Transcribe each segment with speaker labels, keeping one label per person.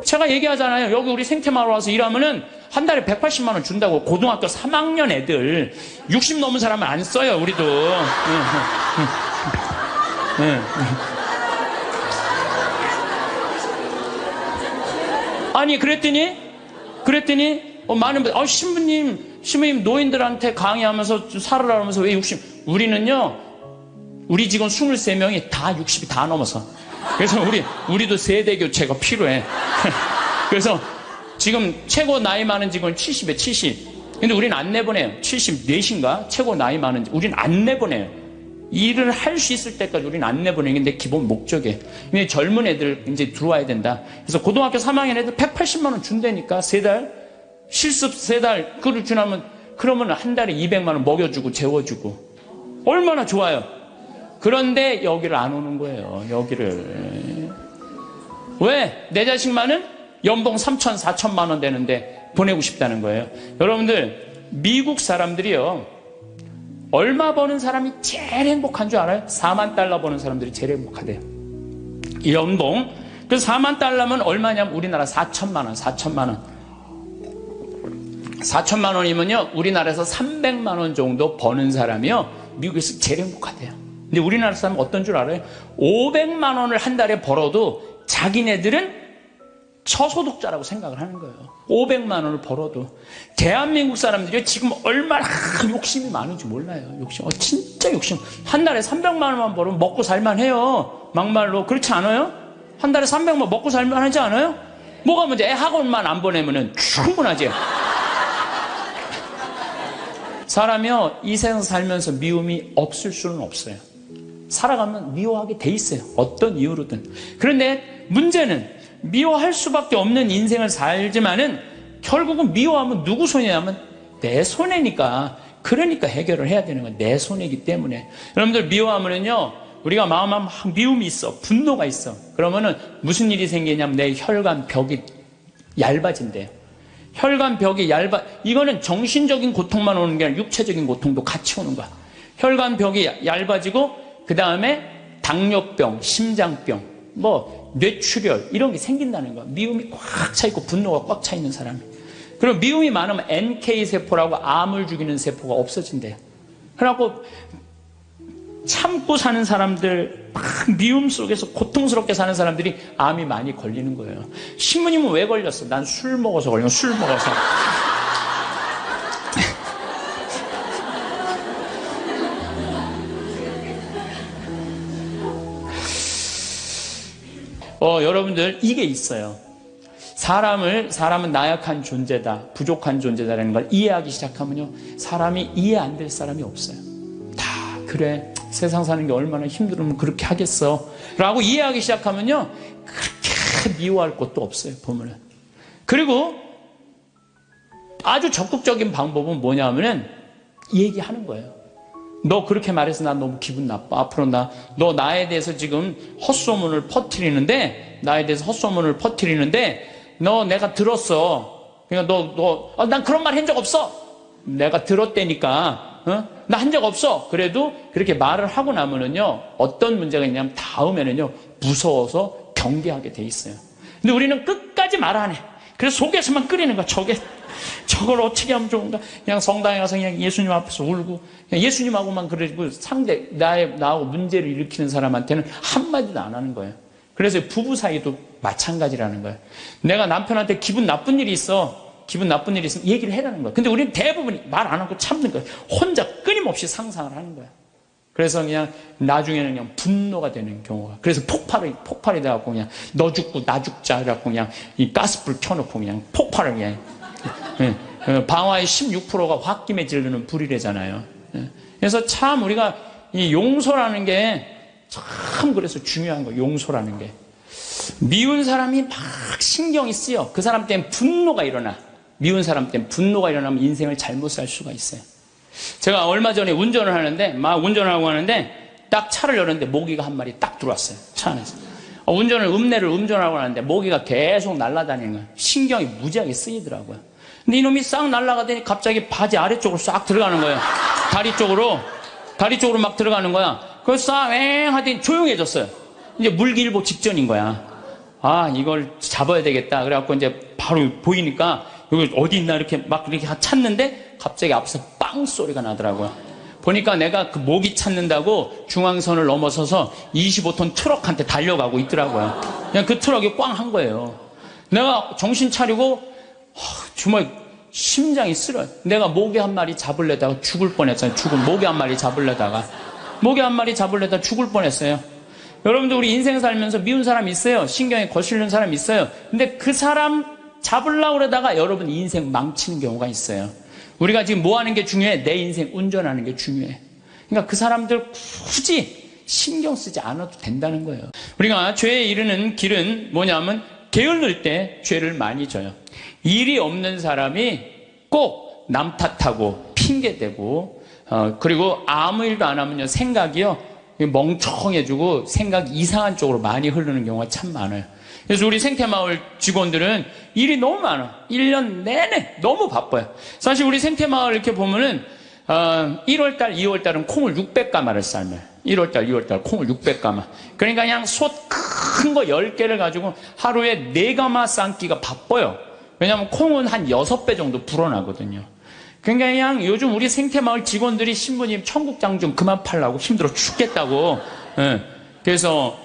Speaker 1: 제가 얘기하잖아요. 여기 우리 생태마을 와서 일하면은 한 달에 180만 원 준다고. 고등학교 3학년 애들 60 넘은 사람은 안 써요, 우리도. 아니, 그랬더니 많은 분들, 신부님 노인들한테 강의하면서 살으라 하면서 왜 60? 우리는요, 우리 직원 23명이 다 60이 다 넘어서. 그래서 우리도 세대 교체가 필요해. 그래서 지금 최고 나이 많은 직원 70에 70. 근데 우리는 안 내보내요. 74인가? 최고 나이 많은 직원. 우리는 안 내보내요. 일을 할 수 있을 때까지 우리는 안 내보내는 게 기본 목적이에요. 근데 젊은 애들 이제 들어와야 된다. 그래서 고등학교 3학년 애들 180만 원 준다니까, 3달. 실습 3달. 그걸 주나면, 그러면 한 달에 200만 원 먹여주고 재워주고. 얼마나 좋아요. 그런데 여기를 안 오는 거예요. 여기를. 왜? 내 자식만은 연봉 3천, 4천만 원 되는데 보내고 싶다는 거예요. 여러분들, 미국 사람들이요, 얼마 버는 사람이 제일 행복한 줄 알아요? 4만 달러 버는 사람들이 제일 행복하대요. 이 연봉. 그래서 4만 달러면 얼마냐면 우리나라 4천만 원, 4천만 원. 4천만 원이면요, 우리나라에서 300만 원 정도 버는 사람이요, 미국에서 제일 행복하대요. 근데 우리나라 사람은 어떤 줄 알아요? 500만 원을 한 달에 벌어도 자기네들은 저소득자라고 생각을 하는 거예요. 500만 원을 벌어도. 대한민국 사람들이 지금 얼마나 욕심이 많은지 몰라요. 진짜 욕심. 한 달에 300만 원만 벌으면 먹고 살만 해요. 막말로. 그렇지 않아요? 한 달에 300만 먹고 살만 하지 않아요? 뭐가 문제? 애 학원만 안 보내면은 충분하지. 사람이요, 이 세상 살면서 미움이 없을 수는 없어요. 살아가면 미워하게 돼 있어요. 어떤 이유로든. 그런데 문제는 미워할 수밖에 없는 인생을 살지만은 결국은 미워하면 누구 손해냐면 내 손해니까. 그러니까 해결을 해야 되는 거야. 내 손해이기 때문에. 여러분들, 미워하면은요, 우리가 마음에 막 미움이 있어, 분노가 있어. 그러면은 무슨 일이 생기냐면 내 혈관 벽이 얇아진대요. 혈관 벽이 이거는 정신적인 고통만 오는 게 아니라 육체적인 고통도 같이 오는 거야. 혈관 벽이 얇아지고, 그 다음에 당뇨병, 심장병, 뇌출혈, 이런 게 생긴다는 거야. 미움이 꽉 차 있고 분노가 꽉 차 있는 사람이. 그리고 미움이 많으면 NK세포라고 암을 죽이는 세포가 없어진대요. 그래갖고 참고 사는 사람들, 막 미움 속에서 고통스럽게 사는 사람들이 암이 많이 걸리는 거예요. 신부님은 왜 걸렸어? 난 술 먹어서 걸려. 술 먹어서. 여러분들, 이게 있어요. 사람은 나약한 존재다, 부족한 존재다라는 걸 이해하기 시작하면요, 사람이 이해 안 될 사람이 없어요. 다 그래, 세상 사는 게 얼마나 힘들으면 그렇게 하겠어 라고 이해하기 시작하면요, 그렇게 미워할 것도 없어요, 보면은. 그리고 아주 적극적인 방법은 뭐냐면은 얘기하는 거예요. 너 그렇게 말해서 난 너무 기분 나빠. 앞으로 너 나에 대해서 지금 헛소문을 퍼뜨리는데, 너 내가 들었어. 그러니까 난 그런 말 한 적 없어. 내가 들었다니까. 나 한 적 없어. 그래도 그렇게 말을 하고 나면은요, 어떤 문제가 있냐면 다음에는요, 무서워서 경계하게 돼 있어요. 근데 우리는 끝까지 말 안 해. 그래서 속에서만 끓이는 거야. 저걸 어떻게 하면 좋은가? 그냥 성당에 가서 그냥 예수님 앞에서 울고, 그냥 예수님하고만 그러고 나하고 문제를 일으키는 사람한테는 한마디도 안 하는 거예요. 그래서 부부 사이도 마찬가지라는 거예요. 내가 남편한테 기분 나쁜 일이 있으면 얘기를 해라는 거예요. 근데 우리는 대부분이 말 안 하고 참는 거예요. 혼자 끊임없이 상상을 하는 거예요. 그래서 그냥 나중에는 그냥 분노가 되는 경우가. 그래서 폭발이 돼갖고 그냥 너 죽고 나 죽자. 그래갖고 그냥 이 가스불 켜놓고 그냥 폭발을 그냥. 방화의 16%가 홧김에 지르는 불이래잖아요. 그래서 참 우리가 이 용서라는 게 참 그래서 중요한 거예요. 용서라는 게. 미운 사람이 막 신경이 쓰여. 그 사람 때문에 분노가 일어나. 미운 사람 때문에 분노가 일어나면 인생을 잘못 살 수가 있어요. 제가 얼마 전에 운전을 하고 하는데 딱 차를 열었는데 모기가 한 마리 딱 들어왔어요. 차 안에서. 음내를 운전하고 하는데 모기가 계속 날아다니는 거예요. 신경이 무지하게 쓰이더라고요. 근데 이놈이 싹 날아가더니 갑자기 바지 아래쪽으로 싹 들어가는 거예요. 다리 쪽으로 막 들어가는 거야. 그래서 싹 하더니 조용해졌어요. 이제 물기일보 직전인 거야. 아, 이걸 잡아야 되겠다. 그래갖고 이제 바로 보이니까 여기 어디 있나 이렇게 막 이렇게 찾는데 갑자기 앞에서 빵 소리가 나더라고요. 보니까 내가 그 모기 찾는다고 중앙선을 넘어서서 25톤 트럭한테 달려가고 있더라고요. 그냥 그 트럭이 꽝 한 거예요. 내가 정신 차리고 정말 심장이 쓰러요. 내가 모기 한 마리 잡으려다가 죽을 뻔했어요. 모기 한 마리 잡으려다가 죽을 뻔했어요. 여러분들 우리 인생 살면서 미운 사람 있어요. 신경에 거슬리는 사람 있어요. 근데 그 사람 잡으려고 그러다가 여러분 인생 망치는 경우가 있어요. 우리가 지금 뭐 하는 게 중요해? 내 인생 운전하는 게 중요해. 그러니까 그 사람들 굳이 신경 쓰지 않아도 된다는 거예요. 우리가 죄에 이르는 길은 뭐냐면 게을를 때 죄를 많이 져요. 일이 없는 사람이 꼭 남 탓하고 핑계대고 그리고 아무 일도 안 하면요 생각이요 멍청해지고 생각이 이상한 쪽으로 많이 흐르는 경우가 참 많아요. 그래서 우리 생태마을 직원들은 일이 너무 많아. 1년 내내 너무 바빠요. 사실 우리 생태마을 이렇게 보면은 1월달, 2월달은 콩을 600가마를 삶아요. 1월달, 2월달 콩을 600가마. 그러니까 그냥 솥 큰 거 10개를 가지고 하루에 4가마 삶기가 바빠요. 왜냐하면 콩은 한 6배 정도 불어나거든요. 그러니까 그냥 요즘 우리 생태마을 직원들이 신부님 청국장 좀 그만 팔라고 힘들어 죽겠다고. 그래서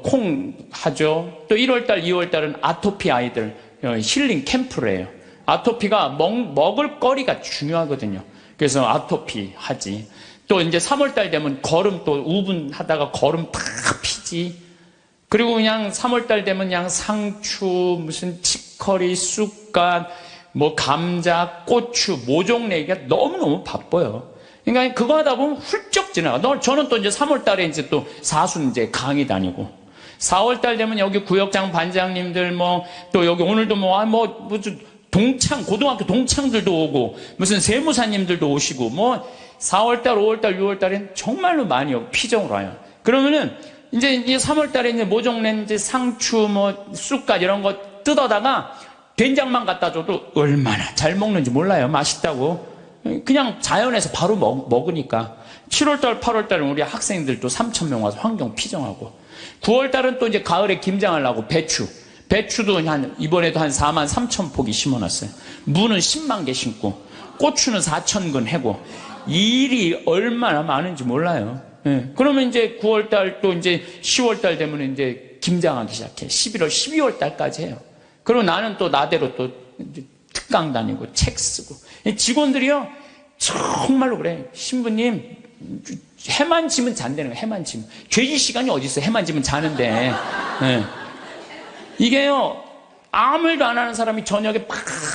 Speaker 1: 콩 하죠. 또 1월달, 2월달은 아토피 아이들 힐링 캠프를 해요. 아토피가 먹을 거리가 중요하거든요. 그래서 아토피 하지. 또 이제 3월달 되면 거름 또 우분하다가 거름 다 피지. 그리고 그냥 3월달 되면 그냥 상추, 무슨 치커리, 쑥갓, 뭐 감자, 고추, 모종내기가 너무너무 바빠요. 그러니까 그거 하다 보면 훌쩍 지나가. 저는 또 이제 3월달에 이제 또 사순 이제 강의 다니고, 4월달 되면 여기 구역장 반장님들 또 여기 오늘도 무슨 고등학교 동창들도 오고, 무슨 세무사님들도 오시고, 4월달, 5월달, 6월달엔 정말로 많이 피정으로 와요. 그러면은 이제 3월달에 이제 모종낸 이제 상추, 쑥갓 이런 거 뜯어다가 된장만 갖다 줘도 얼마나 잘 먹는지 몰라요. 맛있다고. 그냥 자연에서 바로 먹으니까. 7월달, 8월달은 우리 학생들도 3,000명 와서 환경 피정하고. 9월달은 또 이제 가을에 김장하려고 배추도 이번에도 한 4만 3천 포기 심어놨어요. 무는 10만 개 심고, 고추는 4,000근 해고. 일이 얼마나 많은지 몰라요. 그러면 이제 9월달 또 이제 10월달 되면 이제 김장하기 시작해. 11월, 12월달까지 해요. 그리고 나는 또 나대로 또 특강 다니고 책 쓰고. 직원들이요, 정말로 그래. 신부님, 해만 지면 잔다는 거예요. 해만 지면. 죄질 시간이 어디 있어? 해만 지면 자는데. 이게요, 아무 일도 안 하는 사람이 저녁에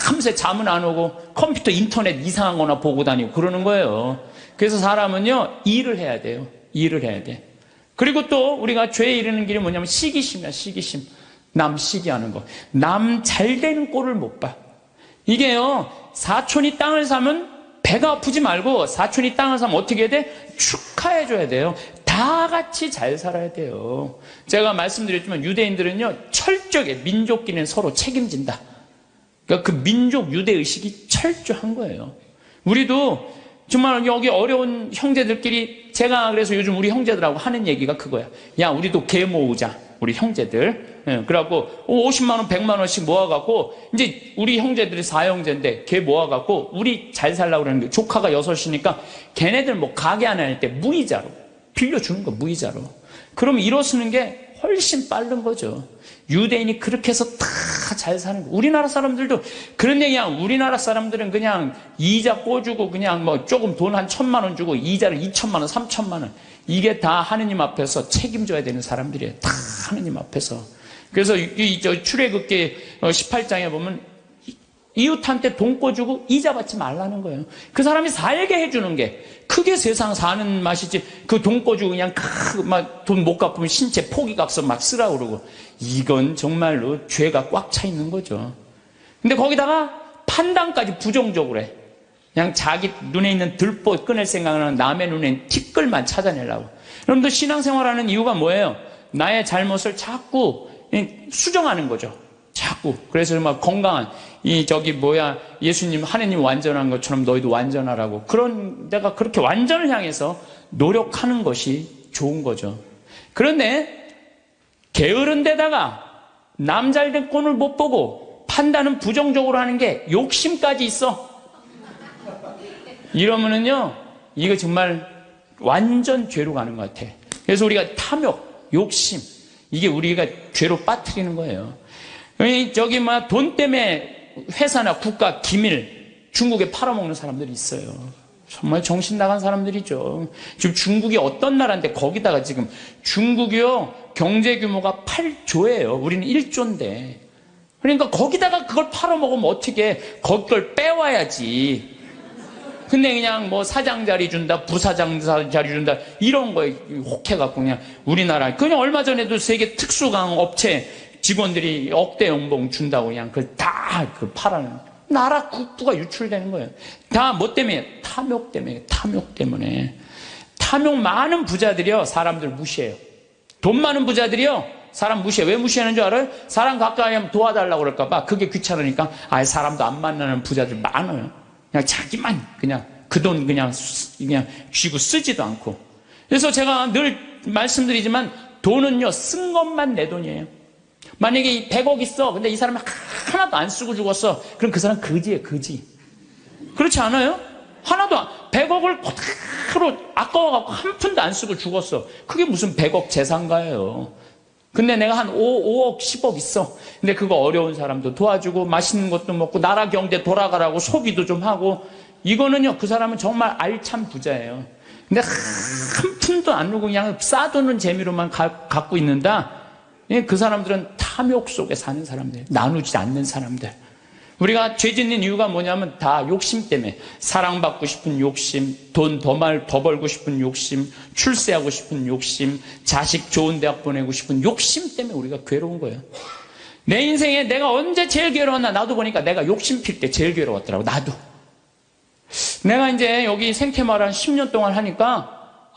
Speaker 1: 밤새 잠은 안 오고 컴퓨터 인터넷 이상한 거나 보고 다니고 그러는 거예요. 그래서 사람은요, 일을 해야 돼요. 일을 해야 돼. 그리고 또 우리가 죄에 이르는 길이 뭐냐면 시기심이야, 시기심. 남 시기하는 거. 남 잘 되는 꼴을 못 봐. 이게요, 사촌이 땅을 사면 배가 아프지 말고 사촌이 땅을 사면 어떻게 해야 돼? 축하해줘야 돼요. 다 같이 잘 살아야 돼요. 제가 말씀드렸지만 유대인들은요, 철저하게 민족끼리는 서로 책임진다. 그러니까 그 민족 유대의식이 철저한 거예요. 우리도 정말 여기 어려운 형제들끼리, 제가 그래서 요즘 우리 형제들하고 하는 얘기가 그거야. 야, 우리도 개 모으자. 우리 형제들. 그래갖고 50만원, 100만원씩 모아갖고, 이제 우리 형제들이 4형제인데 개 모아갖고 우리 잘 살라고 그러는 게, 조카가 6이니까 걔네들 가게 하나 할 때 무이자로 빌려주는 거, 무이자로. 그럼 일어서는 게 훨씬 빠른 거죠. 유대인이 그렇게 해서 다 잘 사는 거. 우리나라 사람들도 그런 얘기야. 우리나라 사람들은 그냥 이자 꿔주고 그냥 조금 돈 한 1,000만원 주고 이자를 2,000만원, 3,000만원. 이게 다 하느님 앞에서 책임져야 되는 사람들이에요. 다 하느님 앞에서. 그래서 출애굽기 18장에 보면 이웃한테 돈 꿔주고 이자 받지 말라는 거예요. 그 사람이 살게 해주는 게 그게 세상 사는 맛이지. 그 돈 꿔주고 그냥 돈 못 갚으면 신체 포기각서 막 쓰라고 그러고. 이건 정말로 죄가 꽉 차 있는 거죠. 근데 거기다가 판단까지 부정적으로 해. 그냥 자기 눈에 있는 들보 끊을 생각은 남의 눈엔 티끌만 찾아내려고. 여러분들 신앙생활하는 이유가 뭐예요? 나의 잘못을 자꾸 수정하는 거죠. 자꾸. 그래서 건강한 예수님, 하느님 완전한 것처럼 너희도 완전하라고. 내가 그렇게 완전을 향해서 노력하는 것이 좋은 거죠. 그런데 게으른 데다가 남 잘 된 꼴을 못 보고 판단은 부정적으로 하는 게 욕심까지 있어. 이러면은요, 이거 정말 완전 죄로 가는 것 같아. 그래서 우리가 탐욕, 욕심, 이게 우리가 죄로 빠뜨리는 거예요. 저기 돈 때문에 회사나 국가 기밀 중국에 팔아먹는 사람들이 있어요. 정말 정신 나간 사람들이죠. 지금 중국이 어떤 나라인데 거기다가 지금 중국이요 경제 규모가 8조예요. 우리는 1조인데. 그러니까 거기다가 그걸 팔아먹으면 어떻게 거기 걸 빼와야지. 근데 그냥 사장 자리 준다, 부사장 자리 준다, 이런 거에 혹해갖고 그냥 우리나라, 그냥 얼마 전에도 세계 특수강 업체 직원들이 억대 연봉 준다고 그냥 그걸 다 팔아는, 나라 국부가 유출되는 거예요. 다 뭐 때문에? 탐욕 때문에, 탐욕 때문에. 탐욕 많은 부자들이요, 사람들 무시해요. 돈 많은 부자들이요, 사람 무시해. 왜 무시하는 줄 알아요? 사람 가까이 하면 도와달라고 그럴까봐. 그게 귀찮으니까, 사람도 안 만나는 부자들 많아요. 그냥 자기만 그냥 그 돈 그냥 쥐고 쓰지도 않고. 그래서 제가 늘 말씀드리지만 돈은요 쓴 것만 내 돈이에요. 만약에 100억 있어. 근데 이 사람은 하나도 안 쓰고 죽었어. 그럼 그 사람 거지예요, 거지. 그렇지 않아요? 하나도 100억을 그대로 아까워갖고 한 푼도 안 쓰고 죽었어. 그게 무슨 100억 재산가예요. 근데 내가 한 5억, 10억 있어. 근데 그거 어려운 사람도 도와주고 맛있는 것도 먹고 나라 경제 돌아가라고 소비도 좀 하고, 이거는요 그 사람은 정말 알찬 부자예요. 근데 한 푼도 안 누고 그냥 싸두는 재미로만 갖고 있는다. 그 사람들은 탐욕 속에 사는 사람들, 나누지 않는 사람들. 우리가 죄 짓는 이유가 뭐냐면 다 욕심 때문에. 사랑받고 싶은 욕심, 돈 더 벌고 싶은 욕심, 출세하고 싶은 욕심, 자식 좋은 대학 보내고 싶은 욕심 때문에 우리가 괴로운 거예요. 내 인생에 내가 언제 제일 괴로웠나, 나도 보니까 내가 욕심 필 때 제일 괴로웠더라고. 나도. 내가 이제 여기 생태마을 한 10년 동안 하니까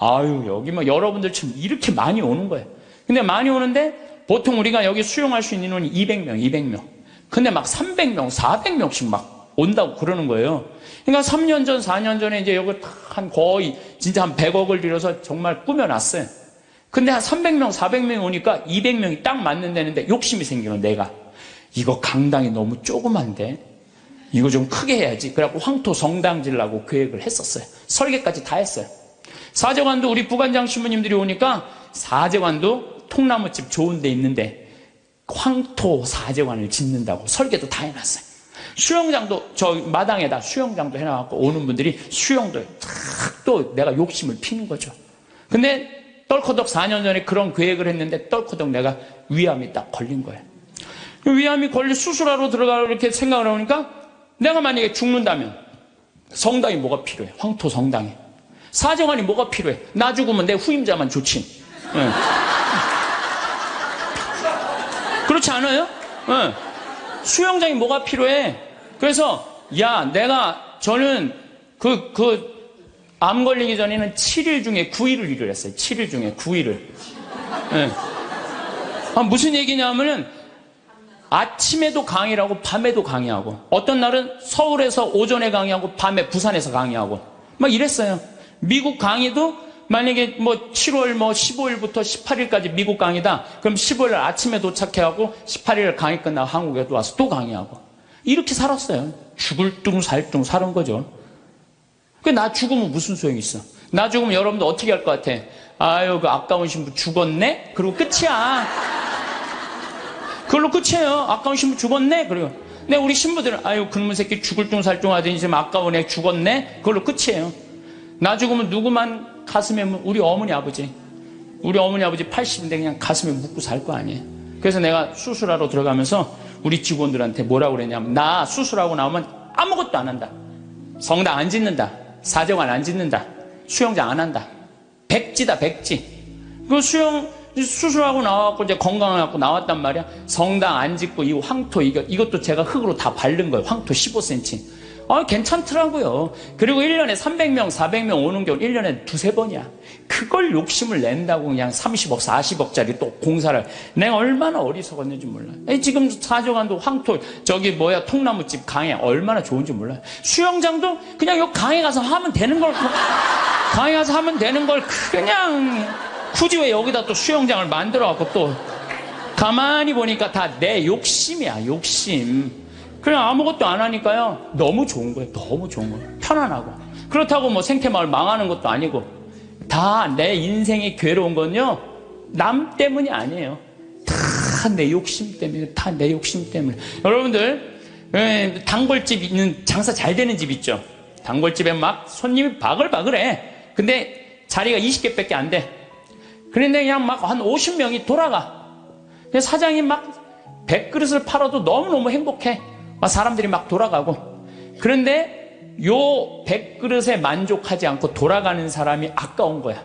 Speaker 1: 여기 여러분들처럼 이렇게 많이 오는 거예요. 근데 많이 오는데 보통 우리가 여기 수용할 수 있는 인원이 200명. 근데 막 300명, 400명씩 막 온다고 그러는 거예요. 그러니까 3년 전, 4년 전에 이제 여기 한 거의 진짜 한 100억을 들여서 정말 꾸며놨어요. 근데 한 300명, 400명이 오니까 200명이 딱 맞는다는데 욕심이 생기는 내가. 이거 강당이 너무 조그만데 이거 좀 크게 해야지. 그래갖고 황토 성당 지으려고 계획을 했었어요. 설계까지 다 했어요. 사제관도 우리 부관장 신부님들이 오니까 사제관도 통나무집 좋은 데 있는데 황토 사제관을 짓는다고 설계도 다 해놨어요. 수영장도 저 마당에다 수영장도 해놔갖고 오는 분들이 수영도 또 내가 욕심을 피는 거죠. 근데 떨커덕 4년 전에 그런 계획을 했는데 떨커덕 내가 위암이 딱 걸린 거예요. 위암이 걸려 수술하러 들어가려고 이렇게 생각을 하니까 내가 만약에 죽는다면 성당이 뭐가 필요해? 황토 성당이. 사제관이 뭐가 필요해? 나 죽으면 내 후임자만 좋지. 네. 그렇지 않아요? 네. 수영장이 뭐가 필요해? 그래서 저는 암 걸리기 전에는 7일 중에 9일을 일을 했어요. 7일 중에 9일을. 네. 무슨 얘기냐면은 아침에도 강의하고 밤에도 강의하고, 어떤 날은 서울에서 오전에 강의하고 밤에 부산에서 강의하고 막 이랬어요. 미국 강의도 만약에 7월 15일부터 18일까지 미국 강의다. 그럼 15일 아침에 도착해하고 18일 강의 끝나고 한국에 와서 또 강의하고. 이렇게 살았어요. 죽을 둥 살 둥 사는 거죠. 나 죽으면 무슨 소용이 있어? 나 죽으면 여러분들 어떻게 할 것 같아? 그 아까운 신부 죽었네? 그리고 끝이야. 그걸로 끝이에요. 아까운 신부 죽었네? 그리고. 근데 우리 신부들은 그놈의 새끼 죽을 둥 살 둥 하더니 지금 아까운 애 죽었네? 그걸로 끝이에요. 나 죽으면 누구만 가슴에, 우리 어머니 아버지 80인데 그냥 가슴에 묻고 살 거 아니에요. 그래서 내가 수술하러 들어가면서 우리 직원들한테 뭐라고 그랬냐면, 나 수술하고 나오면 아무것도 안 한다. 성당 안 짓는다. 사제관 안 짓는다. 수영장 안 한다. 백지다, 백지. 수술하고 나와갖고 이제 건강해갖고 나왔단 말이야. 성당 안 짓고 이 황토 이것도 제가 흙으로 다 바른 거예요. 황토 15cm. 괜찮더라고요. 그리고 1년에 300명, 400명 오는 경우 1년에 두세 번이야. 그걸 욕심을 낸다고 그냥 30억, 40억짜리 또 공사를. 내가 얼마나 어리석었는지 몰라요. 지금 사제관도 황토, 통나무집 강에 얼마나 좋은지 몰라요. 수영장도 그냥 여기 강에 가서 하면 되는 걸, 그냥 굳이 왜 여기다 또 수영장을 만들어갖고 또 가만히 보니까 다 내 욕심이야, 욕심. 그냥 아무것도 안 하니까요, 너무 좋은 거예요. 너무 좋은 거예요. 편안하고. 그렇다고 뭐 생태마을 망하는 것도 아니고, 다 내 인생이 괴로운 건요, 남 때문이 아니에요. 다 내 욕심 때문에, 다 내 욕심 때문에. 여러분들, 단골집 있는, 장사 잘 되는 집 있죠? 단골집에 막 손님이 바글바글해. 근데 자리가 20개밖에 안 돼. 그런데 그냥 막 한 50명이 돌아가. 사장이 막 100그릇을 팔아도 너무너무 행복해. 막 사람들이 막 돌아가고. 그런데 요 100그릇에 만족하지 않고 돌아가는 사람이 아까운 거야.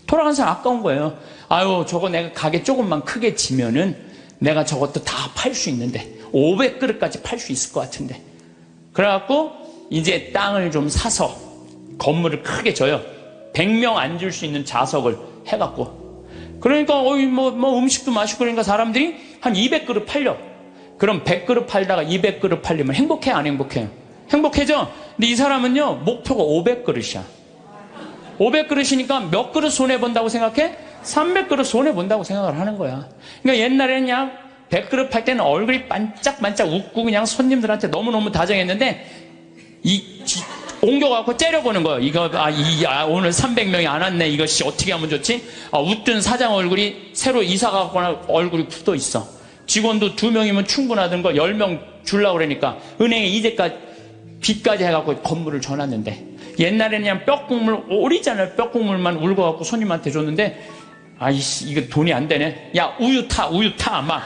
Speaker 1: 돌아가는 사람 아까운 거예요. 아유, 저거 내가 가게 조금만 크게 지면은 내가 저것도 다 팔 수 있는데 500그릇까지 팔 수 있을 것 같은데. 그래갖고 이제 땅을 좀 사서 건물을 크게 져요. 100명 앉을 수 있는 좌석을 해갖고. 그러니까 뭐 음식도 맛있고 그러니까 사람들이 한 200그릇 팔려. 그럼 100그릇 팔다가 200그릇 팔리면 행복해, 안 행복해요? 행복해져. 근데 이 사람은요, 목표가 500그릇이야. 500그릇이니까 몇 그릇 손해본다고 생각해? 300그릇 손해본다고 생각을 하는 거야. 그러니까 옛날에는 그냥 100그릇 팔 때는 얼굴이 반짝반짝 웃고 그냥 손님들한테 너무너무 다정했는데, 옮겨갖고 째려보는 거예요. 이거, 오늘 300명이 안 왔네. 이것이 어떻게 하면 좋지? 웃던 사장 얼굴이 새로 이사가거나 얼굴이 굳어 있어. 직원도 2명이면 충분하던 거 10명 주려고 그러니까 은행에 이제까지 빚까지 해갖고 건물을 줘놨는데, 옛날에는 그냥 뼈국물, 오리지널 뼈국물만 울고갖고 손님한테 줬는데, 아이씨, 이거 돈이 안 되네. 야, 우유 타, 막.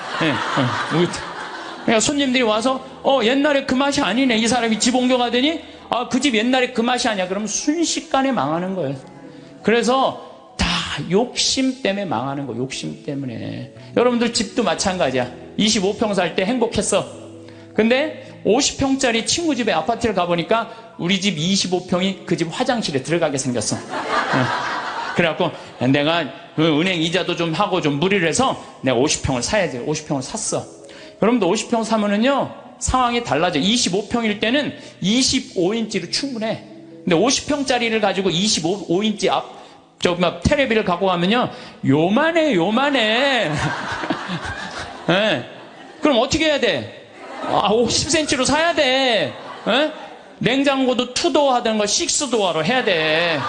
Speaker 1: 우유 타. 그러니까 손님들이 와서, 옛날에 그 맛이 아니네. 이 사람이 집 옮겨가더니, 그 집 옛날에 그 맛이 아니야. 그러면 순식간에 망하는 거예요. 그래서 다 욕심 때문에 망하는 거, 욕심 때문에. 여러분들 집도 마찬가지야. 25평 살 때 행복했어. 근데 50평짜리 친구 집에 아파트를 가보니까 우리 집 25평이 그 집 화장실에 들어가게 생겼어. 그래갖고 내가 은행 이자도 좀 하고 좀 무리를 해서 내가 50평을 사야지. 50평을 샀어. 여러분들 50평 사면은요, 상황이 달라져. 25평일 때는 25인치로 충분해. 근데 50평짜리를 가지고 25인치 테레비를 갖고 가면요, 요만해. 네. 그럼 어떻게 해야 돼? 50cm로 사야 돼. 네? 냉장고도 2도어 하던 걸 6도어로 해야 돼.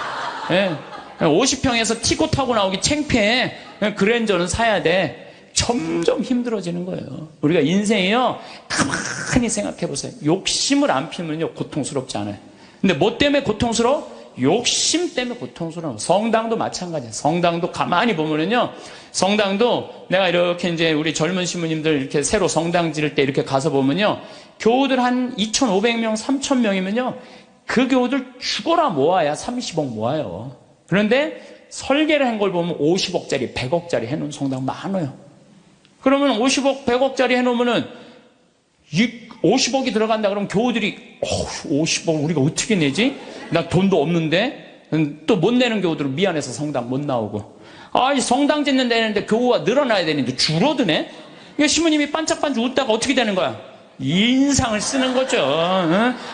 Speaker 1: 네. 50평에서 티고 타고 나오기 창피해. 그랜저는 사야 돼. 점점 힘들어지는 거예요. 우리가 인생이요, 가만히 생각해 보세요. 욕심을 안 피면요, 고통스럽지 않아요. 근데 뭐 때문에 고통스러워? 욕심 때문에 고통스러워. 성당도 마찬가지야. 성당도 가만히 보면은요, 성당도 내가 이렇게 이제 우리 젊은 신부님들 이렇게 새로 성당 지을 때 이렇게 가서 보면요, 교우들 한 2,500명, 3,000명이면요, 그 교우들 죽어라 모아야 30억 모아요. 그런데 설계를 한 걸 보면 50억짜리, 100억짜리 해놓은 성당 많아요. 그러면 50억, 100억짜리 해놓으면은 50억이 들어간다 그러면 교우들이 50억 우리가 어떻게 내지? 나 돈도 없는데. 또 못 내는 교우들은 미안해서 성당 못 나오고. 이 성당 짓는 데는데 교우가 늘어나야 되는데 줄어드네? 그러니까 신부님이 반짝반짝 웃다가 어떻게 되는 거야? 인상을 쓰는 거죠.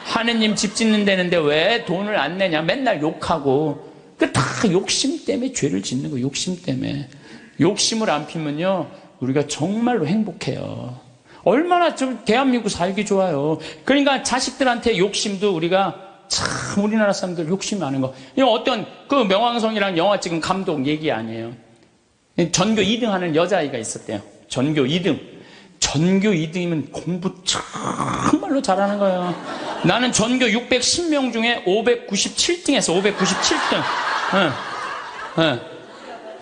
Speaker 1: 하느님 집 짓는 데는데 왜 돈을 안 내냐? 맨날 욕하고. 그 다 욕심 때문에 죄를 짓는 거예요. 욕심 때문에. 욕심을 안 피면요, 우리가 정말로 행복해요. 얼마나 좀 대한민국 살기 좋아요. 그러니까 자식들한테 욕심도 우리가 참 우리나라 사람들 욕심이 많은 거. 어떤 그 명왕성이라는 영화 찍은 감독 얘기 아니에요. 전교 2등 하는 여자아이가 있었대요. 전교 2등. 전교 2등이면 공부 정말로 잘하는 거예요. 나는 전교 610명 중에 597등 했어. 597등.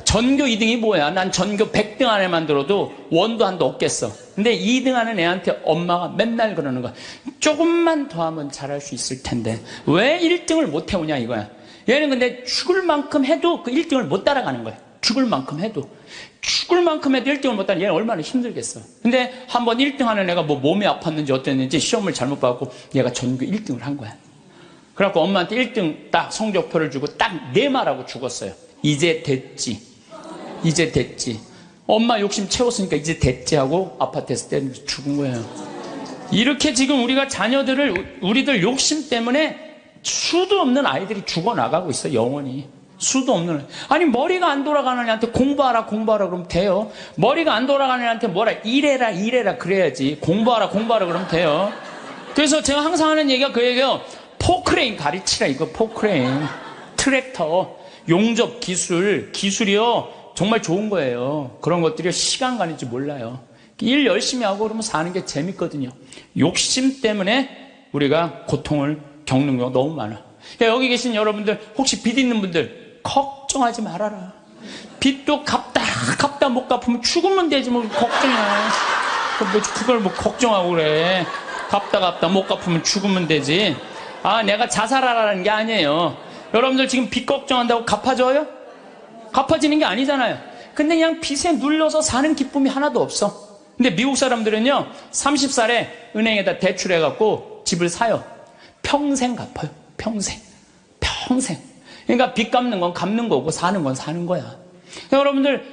Speaker 1: 전교 2등이 뭐야? 난 전교 100등 안에만 들어도 원도 한도 없겠어. 근데 2등 하는 애한테 엄마가 맨날 그러는 거야. 조금만 더 하면 잘할 수 있을 텐데 왜 1등을 못 해오냐 이거야. 얘는 근데 죽을 만큼 해도 그 1등을 못 따라가는 거야. 죽을 만큼 해도 1등을 못 따라. 얘는 얼마나 힘들겠어. 근데 한번 1등 하는 애가 뭐 몸이 아팠는지 어땠는지 시험을 잘못 봐갖고 얘가 전교 1등을 한 거야. 그래갖고 엄마한테 1등 딱 성적표를 주고 딱 네 말하고 죽었어요. 이제 됐지. 엄마 욕심 채웠으니까 이제 됐지 하고 아파트에서 때리면서 죽은 거예요. 이렇게 지금 우리가 자녀들을, 우리들 욕심 때문에 수도 없는 아이들이 죽어나가고 있어, 영원히. 수도 없는. 아니, 머리가 안 돌아가는 애한테 공부하라 그러면 돼요. 머리가 안 돌아가는 애한테 뭐라, 이래라 그래야지. 공부하라 그러면 돼요. 그래서 제가 항상 하는 얘기가 그 얘기예요. 포크레인 가르치라, 이거 포크레인. 트랙터, 용접 기술이요. 정말 좋은 거예요. 그런 것들이 시간 가는지 몰라요. 일 열심히 하고 그러면 사는 게 재밌거든요. 욕심 때문에 우리가 고통을 겪는 경우가 너무 많아. 그러니까 여기 계신 여러분들, 혹시 빚 있는 분들, 걱정하지 말아라. 빚도 갚다 못 갚으면 죽으면 되지, 뭐, 걱정이야. 그걸 뭐 걱정하고 그래. 갚다 못 갚으면 죽으면 되지. 아, 내가 자살하라는 게 아니에요. 여러분들 지금 빚 걱정한다고 갚아줘요? 갚아지는 게 아니잖아요. 근데 그냥 빚에 눌려서 사는 기쁨이 하나도 없어. 근데 미국 사람들은요, 30살에 은행에다 대출해갖고 집을 사요. 평생 갚아요. 평생. 그러니까 빚 갚는 건 갚는 거고 사는 건 사는 거야. 여러분들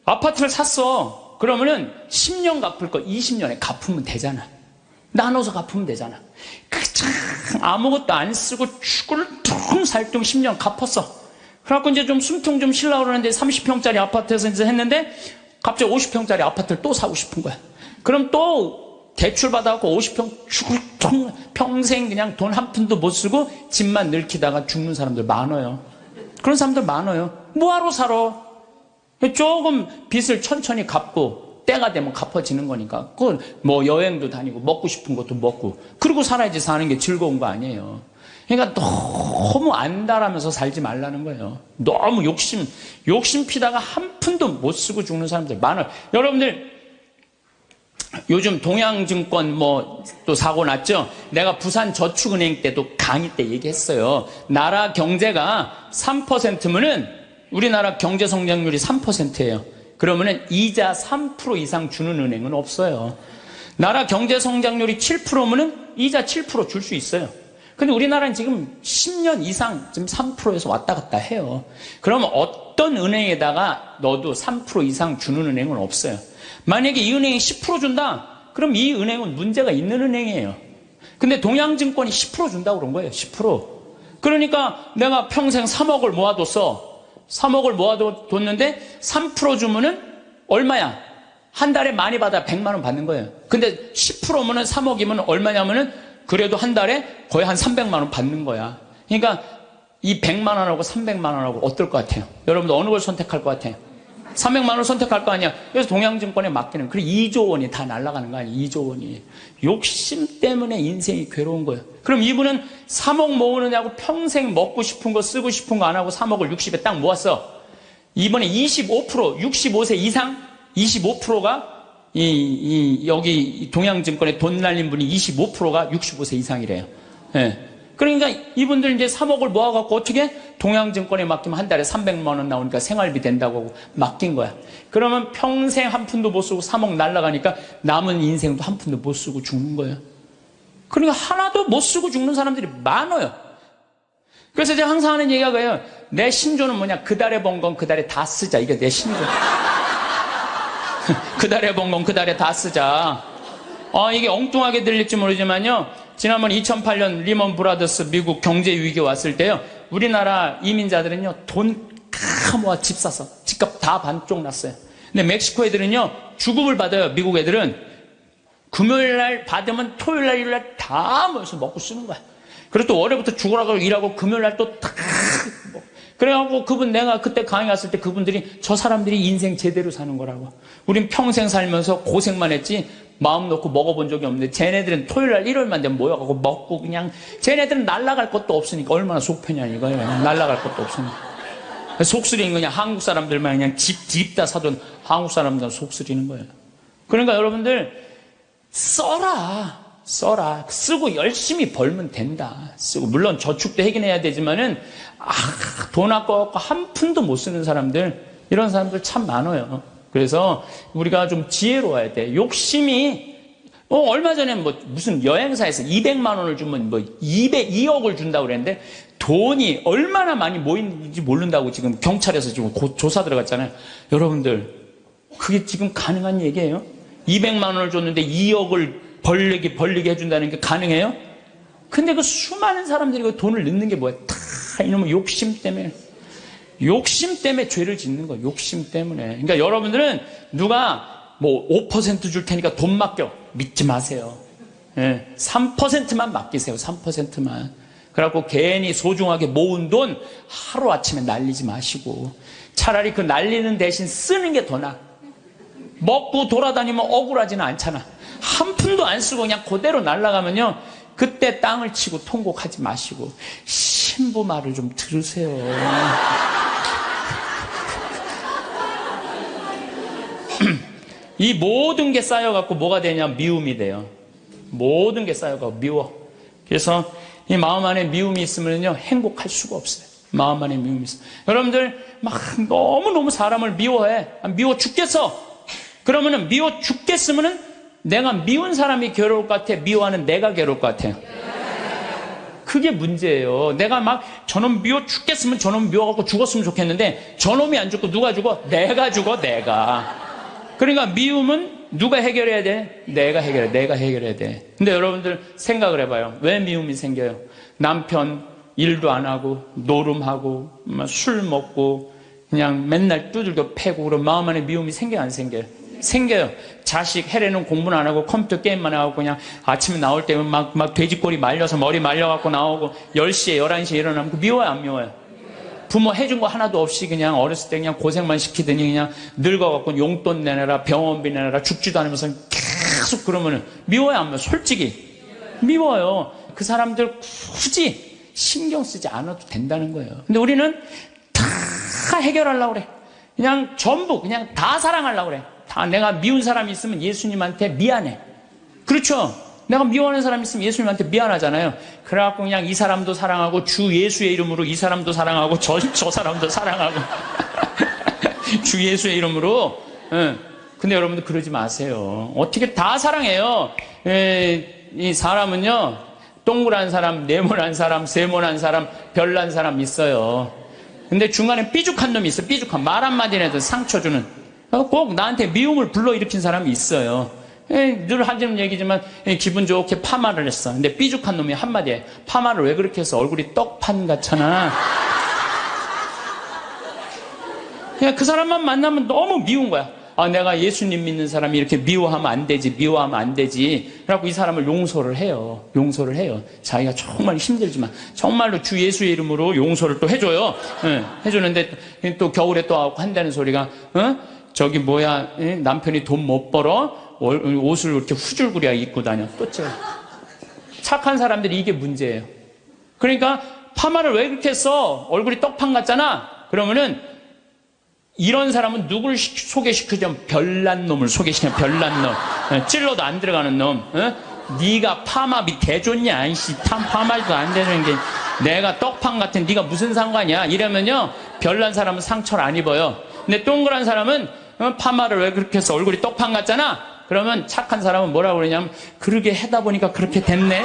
Speaker 1: 아파트를 샀어. 그러면은 10년 갚을 거 20년에 갚으면 되잖아. 나눠서 갚으면 되잖아. 아무것도 안 쓰고 죽을 둥살둥 10년 갚았어. 그래갖고 이제 좀 숨통 좀 쉬려고 그러는데 30평짜리 아파트에서 이제 했는데 갑자기 50평짜리 아파트를 또 사고 싶은 거야. 그럼 또 대출 받아갖고 50평 죽을 평생 그냥 돈 한 푼도 못 쓰고 집만 늙히다가 죽는 사람들 많아요. 그런 사람들 많아요. 뭐하러 살아? 조금 빚을 천천히 갚고 때가 되면 갚아지는 거니까. 그건 뭐 여행도 다니고 먹고 싶은 것도 먹고 그러고 살아야지 사는 게 즐거운 거 아니에요. 그러니까 너무 안달하면서 살지 말라는 거예요. 너무 욕심 피다가 한 푼도 못 쓰고 죽는 사람들 많아요. 여러분들 요즘 동양증권 뭐 또 사고 났죠? 내가 부산저축은행 때도 강의 때 얘기했어요. 나라 경제가 3%면은 우리나라 경제 성장률이 3%예요. 그러면은 이자 3% 이상 주는 은행은 없어요. 나라 경제 성장률이 7%면은 이자 7% 줄 수 있어요. 근데 우리나라는 지금 10년 이상 지금 3%에서 왔다 갔다 해요. 그러면 어떤 은행에다가 넣어도 3% 이상 주는 은행은 없어요. 만약에 이 은행이 10% 준다? 그럼 이 은행은 문제가 있는 은행이에요. 근데 동양증권이 10% 준다고 그런 거예요. 10%. 그러니까 내가 평생 3억을 모아뒀어. 3억을 모아뒀는데 3% 주면은 얼마야? 한 달에 많이 받아 100만 원 받는 거예요. 근데 10%면은 3억이면 얼마냐면은 그래도 한 달에 거의 한 300만 원 받는 거야. 그러니까 이 100만 원하고 300만 원하고 어떨 것 같아요? 여러분들 어느 걸 선택할 것 같아요? 300만 원 선택할 거 아니야. 그래서 동양증권에 맡기는. 그래 2조 원이 다 날아가는 거 아니야. 2조 원이. 욕심 때문에 인생이 괴로운 거예요. 그럼 이분은 3억 모으느냐고 평생 먹고 싶은 거 쓰고 싶은 거 안 하고 3억을 60에 딱 모았어. 이번에 25%, 65세 이상 25%가 여기 동양증권에 돈 날린 분이 25%가 65세 이상이래요. 예. 그러니까 이분들 이제 3억을 모아갖고 어떻게 동양증권에 맡기면 한 달에 300만 원 나오니까 생활비 된다고 맡긴 거야. 그러면 평생 한 푼도 못 쓰고 3억 날라가니까 남은 인생도 한 푼도 못 쓰고 죽는 거예요. 그러니까 하나도 못 쓰고 죽는 사람들이 많아요. 그래서 제가 항상 하는 얘기가 그래요. 내 신조는 뭐냐? 그 달에 번 건 그 달에 다 쓰자. 이게 내 신조. 그 달에 번 건 그 달에 다 쓰자. 이게 엉뚱하게 들릴지 모르지만요. 지난번 2008년 리먼 브라더스 미국 경제 위기 왔을 때요. 우리나라 이민자들은요. 돈 다 모아 집 사서 집값 다 반쪽 났어요. 근데 멕시코 애들은요. 주급을 받아요. 미국 애들은. 금요일 날 받으면 토요일 날 일요일 날 다 모여서 먹고 쓰는 거야. 그리고 또 월요일부터 죽으라고 일하고 금요일 날 또 다 그래갖고 내가 그때 강의 갔을 때 그분들이 저 사람들이 인생 제대로 사는 거라고. 우린 평생 살면서 고생만 했지 마음 놓고 먹어본 적이 없는데 쟤네들은 토요일날 일요일만 되면 모여가고 먹고 그냥 쟤네들은 날아갈 것도 없으니까 얼마나 속 편이야 이거예요. 날아갈 것도 없으니까. 속쓰리는 그냥 한국 사람들만 그냥 집 다 사돈 한국 사람들 속쓰리는 거예요. 그러니까 여러분들 써라. 쓰고 열심히 벌면 된다. 쓰고 물론 저축도 하긴 해야 되지만은 돈 아까워갖고 한 푼도 못 쓰는 사람들 이런 사람들 참 많아요. 그래서 우리가 좀 지혜로워야 돼. 욕심이 얼마 전에 무슨 여행사에서 200만 원을 주면 2억을 준다고 그랬는데 돈이 얼마나 많이 모이는지 모른다고 지금 경찰에서 지금 조사 들어갔잖아요. 여러분들 그게 지금 가능한 얘기예요? 200만 원을 줬는데 2억을 벌리게 해준다는 게 가능해요? 근데 그 수많은 사람들이 그 돈을 넣는 게 뭐야? 다 이놈의 욕심 때문에. 욕심 때문에 죄를 짓는 거예요. 욕심 때문에. 그러니까 여러분들은 누가 뭐 5% 줄 테니까 돈 맡겨. 믿지 마세요. 3%만 맡기세요. 3%만. 그래갖고 괜히 소중하게 모은 돈 하루아침에 날리지 마시고 차라리 그 날리는 대신 쓰는 게 더 나아. 먹고 돌아다니면 억울하지는 않잖아. 한 푼도 안 쓰고 그냥 그대로 날아가면요, 그때 땅을 치고 통곡하지 마시고 신부 말을 좀 들으세요. 이 모든 게 쌓여갖고 뭐가 되냐? 미움이 돼요. 모든 게 쌓여갖고 미워. 그래서 이 마음 안에 미움이 있으면요, 행복할 수가 없어요. 마음 안에 미움이 있어요. 여러분들 막 너무너무 사람을 미워해. 미워 죽겠어. 그러면은 미워 죽겠으면은 내가 미운 사람이 괴로울 것 같아? 미워하는 내가 괴로울 것 같아요? 그게 문제예요. 내가 막 저놈 미워 죽겠으면 저놈 미워갖고 죽었으면 좋겠는데 저놈이 안 죽고 누가 죽어? 내가 죽어, 내가. 그러니까 미움은 누가 해결해야 돼? 내가 해결해. 내가 해결해야 돼. 근데 여러분들 생각을 해봐요. 왜 미움이 생겨요? 남편 일도 안 하고 노름하고 술 먹고 그냥 맨날 두들겨 패고 그런 마음 안에 미움이 생겨요, 안 생겨요? 생겨요. 자식 해례는 공부는 안 하고 컴퓨터 게임만 하고 그냥 아침에 나올 때면 막 돼지꼬리 말려서 머리 말려갖고 나오고 10시에 11시에 일어나면 미워요, 안 미워요? 부모 해준 거 하나도 없이 그냥 어렸을 때 그냥 고생만 시키더니 그냥 늙어갖고 용돈 내놔라, 병원비 내놔라, 죽지도 않으면서 계속 그러면은 미워요, 안 미워요? 솔직히 미워요. 그 사람들 굳이 신경 쓰지 않아도 된다는 거예요. 근데 우리는 다 해결하려고 그래. 그냥 전부 그냥 다 사랑하려고 그래. 다 내가 미운 사람이 있으면 예수님한테 미안해. 그렇죠? 내가 미워하는 사람이 있으면 예수님한테 미안하잖아요. 그래갖고 그냥 이 사람도 사랑하고 주 예수의 이름으로 이 사람도 사랑하고 저 사람도 사랑하고 주 예수의 이름으로. 근데 여러분들 그러지 마세요. 어떻게 다 사랑해요. 이 사람은요, 동그란 사람, 네모난 사람, 세모난 사람, 별난 사람 있어요. 근데 중간에 삐죽한 놈이 있어. 삐죽한 말 한마디 해도 상처 주는. 꼭 나한테 미움을 불러일으킨 사람이 있어요. 늘 하는 얘기지만 기분 좋게 파마를 했어. 근데 삐죽한 놈이 한마디에 파마를 왜 그렇게 해서 얼굴이 떡판 같잖아. 그냥 그 사람만 만나면 너무 미운 거야. 아, 내가 예수님 믿는 사람이 이렇게 미워하면 안 되지, 미워하면 안 되지. 그래갖고 이 사람을 용서를 해요. 용서를 해요. 자기가 정말 힘들지만 정말로 주 예수의 이름으로 용서를 또 해줘요. 해주는데 또 겨울에 또 한다는 소리가 저기 뭐야, 남편이 돈 못 벌어 옷을 이렇게 후줄구리하게 입고 다녀. 또 착한 사람들이 이게 문제예요. 그러니까 파마를 왜 그렇게 했어? 얼굴이 떡판 같잖아. 그러면은 이런 사람은 누굴 소개시키냐면 별난 놈을 소개시켜. 별난 놈. 찔러도 안 들어가는 놈. 네가 파마 대줬냐? 이씨, 파마도 안 되는 게 내가 떡판 같은 네가 무슨 상관이야? 이러면요, 별난 사람은 상처를 안 입어요. 근데 동그란 사람은 파마를 왜 그렇게 해서 얼굴이 떡판 같잖아? 그러면 착한 사람은 뭐라고 그러냐면 그러게 하다 보니까 그렇게 됐네.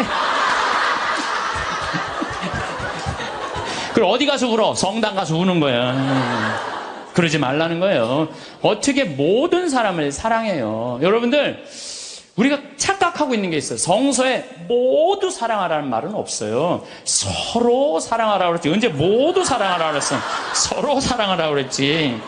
Speaker 1: 그럼 어디 가서 울어? 성당 가서 우는 거야. 그러지 말라는 거예요. 어떻게 모든 사람을 사랑해요? 여러분들, 우리가 착각하고 있는 게 있어요. 성서에 모두 사랑하라는 말은 없어요. 서로 사랑하라고 그랬지. 언제 모두 사랑하라고 그랬어? 서로 사랑하라고 그랬지.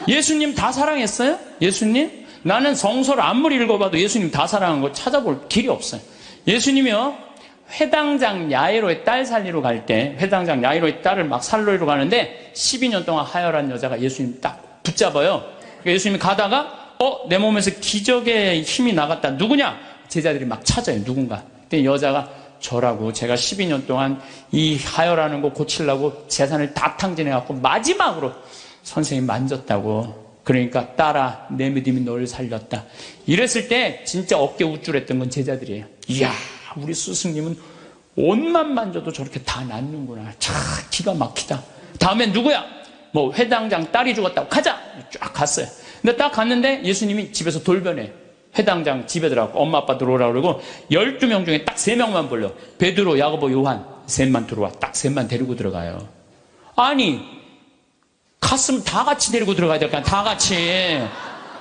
Speaker 1: 예수님 다 사랑했어요? 예수님? 나는 성서를 아무리 읽어봐도 예수님 다 사랑한 거 찾아볼 길이 없어요. 예수님이요, 회당장 야이로의 딸 살리러 갈 때, 회당장 야이로의 딸을 막 살리러 가는데 12년 동안 하혈한 여자가 예수님 딱 붙잡아요. 예수님이 가다가 내 몸에서 기적의 힘이 나갔다. 누구냐? 제자들이 막 찾아요. 누군가. 근데 여자가 저라고, 제가 12년 동안 이 하혈하는 거 고치려고 재산을 다 탕진해갖고 마지막으로 선생님 만졌다고. 그러니까 딸아, 내 믿음이 너를 살렸다. 이랬을 때 진짜 어깨 우쭐했던 건 제자들이에요. 이야, 우리 스승님은 옷만 만져도 저렇게 다 낫는구나. 참 기가 막히다. 다음엔 누구야? 뭐 회당장 딸이 죽었다고. 가자. 쫙 갔어요. 근데 딱 갔는데 예수님이 집에서 돌변해. 회당장 집에 들어가고 엄마 아빠 들어오라고 그러고 12명 중에 딱 3명만 불러. 베드로, 야고보, 요한 셋만 들어와. 딱 셋만 데리고 들어가요. 아니, 갔으면 다 같이 데리고 들어가야 될 거 아니야. 다 같이.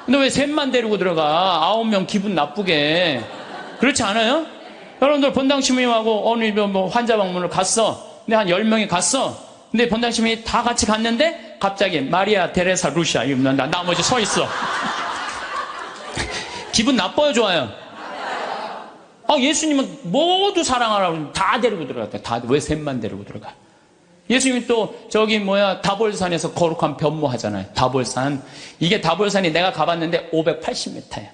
Speaker 1: 근데 왜 셋만 데리고 들어가? 9명 기분 나쁘게. 그렇지 않아요? 여러분들 본당 시민님하고 어느 뭐 환자 방문을 갔어. 근데 한 10명이 갔어. 근데 본당심이 다 같이 갔는데 갑자기 마리아 데레사 루시아 이러면 나머지 서 있어. 기분 나빠요, 좋아요? 예수님은 모두 사랑하라고 다 데리고 들어갔다. 다 왜 셋만 데리고 들어가? 예수님이 또 다볼산에서 거룩한 변모하잖아요. 다볼산. 이게 다볼산이 내가 가봤는데 580m야.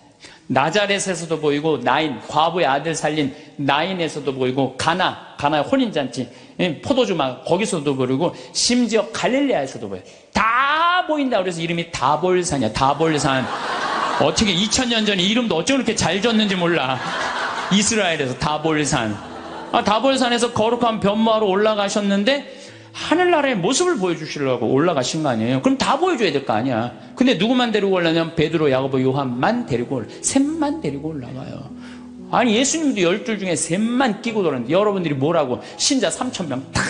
Speaker 1: 나자렛에서도 보이고 과부의 아들 살린 나인에서도 보이고 가나의 혼인잔치, 포도주막 거기서도 보이고 심지어 갈릴레아에서도 보여요. 다 보인다. 그래서 이름이 다볼산이야. 다볼산. 어떻게 2000년 전에 이름도 어쩜 그렇게 잘 졌는지 몰라. 이스라엘에서 다볼산. 다볼산에서 거룩한 변모하러 올라가셨는데 하늘나라의 모습을 보여주시려고 올라가신 거 아니에요? 그럼 다 보여줘야 될 거 아니야. 근데 누구만 데리고 올라냐면 베드로, 야고보, 요한만 데리고 셋만 데리고 올라가요. 아니 예수님도 12 중에 셋만 끼고 돌았는데 여러분들이 뭐라고 신자 3000명 다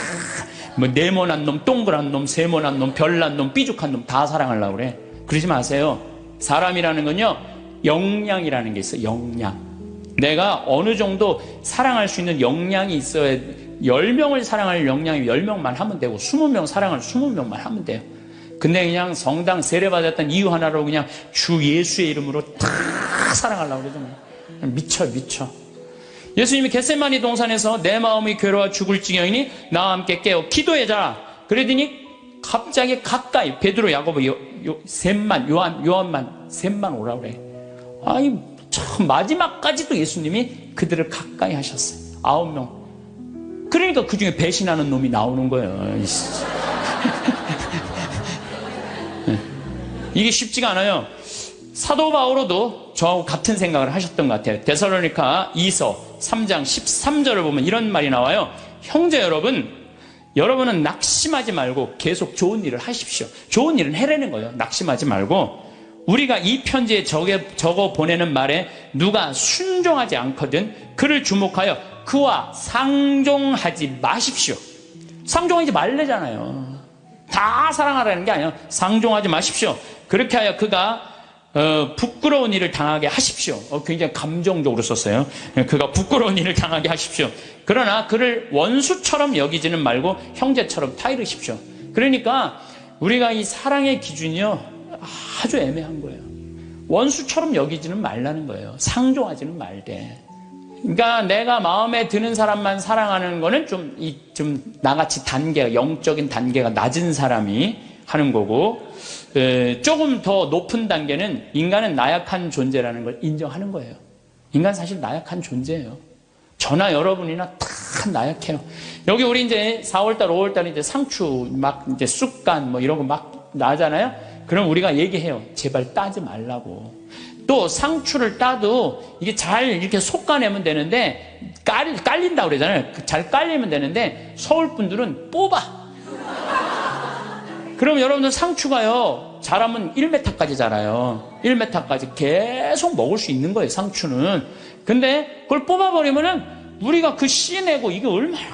Speaker 1: 뭐 네모난 놈, 동그란 놈, 세모난 놈, 별난 놈, 삐죽한 놈 다 사랑하려고 그래. 그러지 마세요. 사람이라는 건요 역량이라는 게 있어요. 역량. 내가 어느 정도 사랑할 수 있는 역량이 있어야 10명을 사랑할 역량이 10명만 하면 되고 20명 사랑할 20명만 하면 돼요. 근데 그냥 성당 세례받았던 이유 하나로 그냥 주 예수의 이름으로 다 사랑하려고 그러잖아요. 미쳐. 예수님이 겟세마니 동산에서 내 마음이 괴로워 죽을 지경이니 나와 함께 깨어 기도해라. 그러더니 갑자기 가까이 베드로, 야고보, 요한만 셋만 오라고 그래. 아니 참 마지막까지도 예수님이 그들을 가까이 하셨어요. 9명. 그러니까 그 중에 배신하는 놈이 나오는 거예요. 이게 쉽지가 않아요. 사도 바오로도 저하고 같은 생각을 하셨던 것 같아요. 데살로니가 2서 3장 13절을 보면 이런 말이 나와요. 형제 여러분, 여러분은 낙심하지 말고 계속 좋은 일을 하십시오. 좋은 일은 해내는 거예요. 낙심하지 말고. 우리가 이 편지에 적어 보내는 말에 누가 순종하지 않거든 그를 주목하여 그와 상종하지 마십시오. 상종하지 말래잖아요. 다 사랑하라는 게 아니에요. 상종하지 마십시오. 그렇게 하여 그가 부끄러운 일을 당하게 하십시오. 굉장히 감정적으로 썼어요. 그가 부끄러운 일을 당하게 하십시오. 그러나 그를 원수처럼 여기지는 말고 형제처럼 타이르십시오. 그러니까 우리가 이 사랑의 기준이요 아주 애매한 거예요. 원수처럼 여기지는 말라는 거예요. 상종하지는 말되. 그러니까 내가 마음에 드는 사람만 사랑하는 거는 좀 나같이 영적인 단계가 낮은 사람이 하는 거고, 조금 더 높은 단계는 인간은 나약한 존재라는 걸 인정하는 거예요. 인간 사실 나약한 존재예요. 저나 여러분이나 다 나약해요. 여기 우리 이제 4월달, 5월달 이제 상추 막 이제 쑥간 뭐 이런 거 막 나잖아요. 그럼 우리가 얘기해요. 제발 따지 말라고. 또 상추를 따도 이게 잘 이렇게 솎아내면 되는데 깔린다고 그러잖아요. 잘 깔리면 되는데 서울 분들은 뽑아. 그럼 여러분들 상추가요 자라면 1m까지 자라요. 1m까지 계속 먹을 수 있는 거예요. 상추는. 근데 그걸 뽑아버리면은 우리가 그 씨 내고 이게 얼마나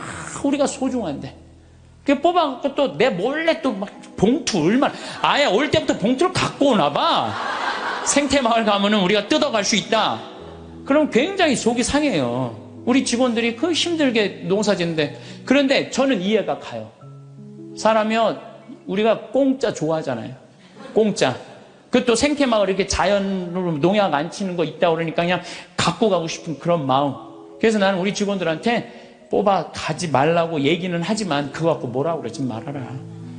Speaker 1: 우리가 소중한데. 그 뽑아갖고 또 내 몰래 또 막 봉투 얼마나 아예 올 때부터 봉투를 갖고 오나 봐. 생태마을 가면은 우리가 뜯어갈 수 있다. 그럼 굉장히 속이 상해요. 우리 직원들이 그 힘들게 농사 짓는데. 그런데 저는 이해가 가요. 사람이요 우리가 공짜 좋아하잖아요. 공짜. 그것도 생태마을 이렇게 자연으로 농약 안 치는 거 있다 그러니까 그냥 갖고 가고 싶은 그런 마음. 그래서 나는 우리 직원들한테 뽑아 가지 말라고 얘기는 하지만 그거 갖고 뭐라고 그러지 말아라.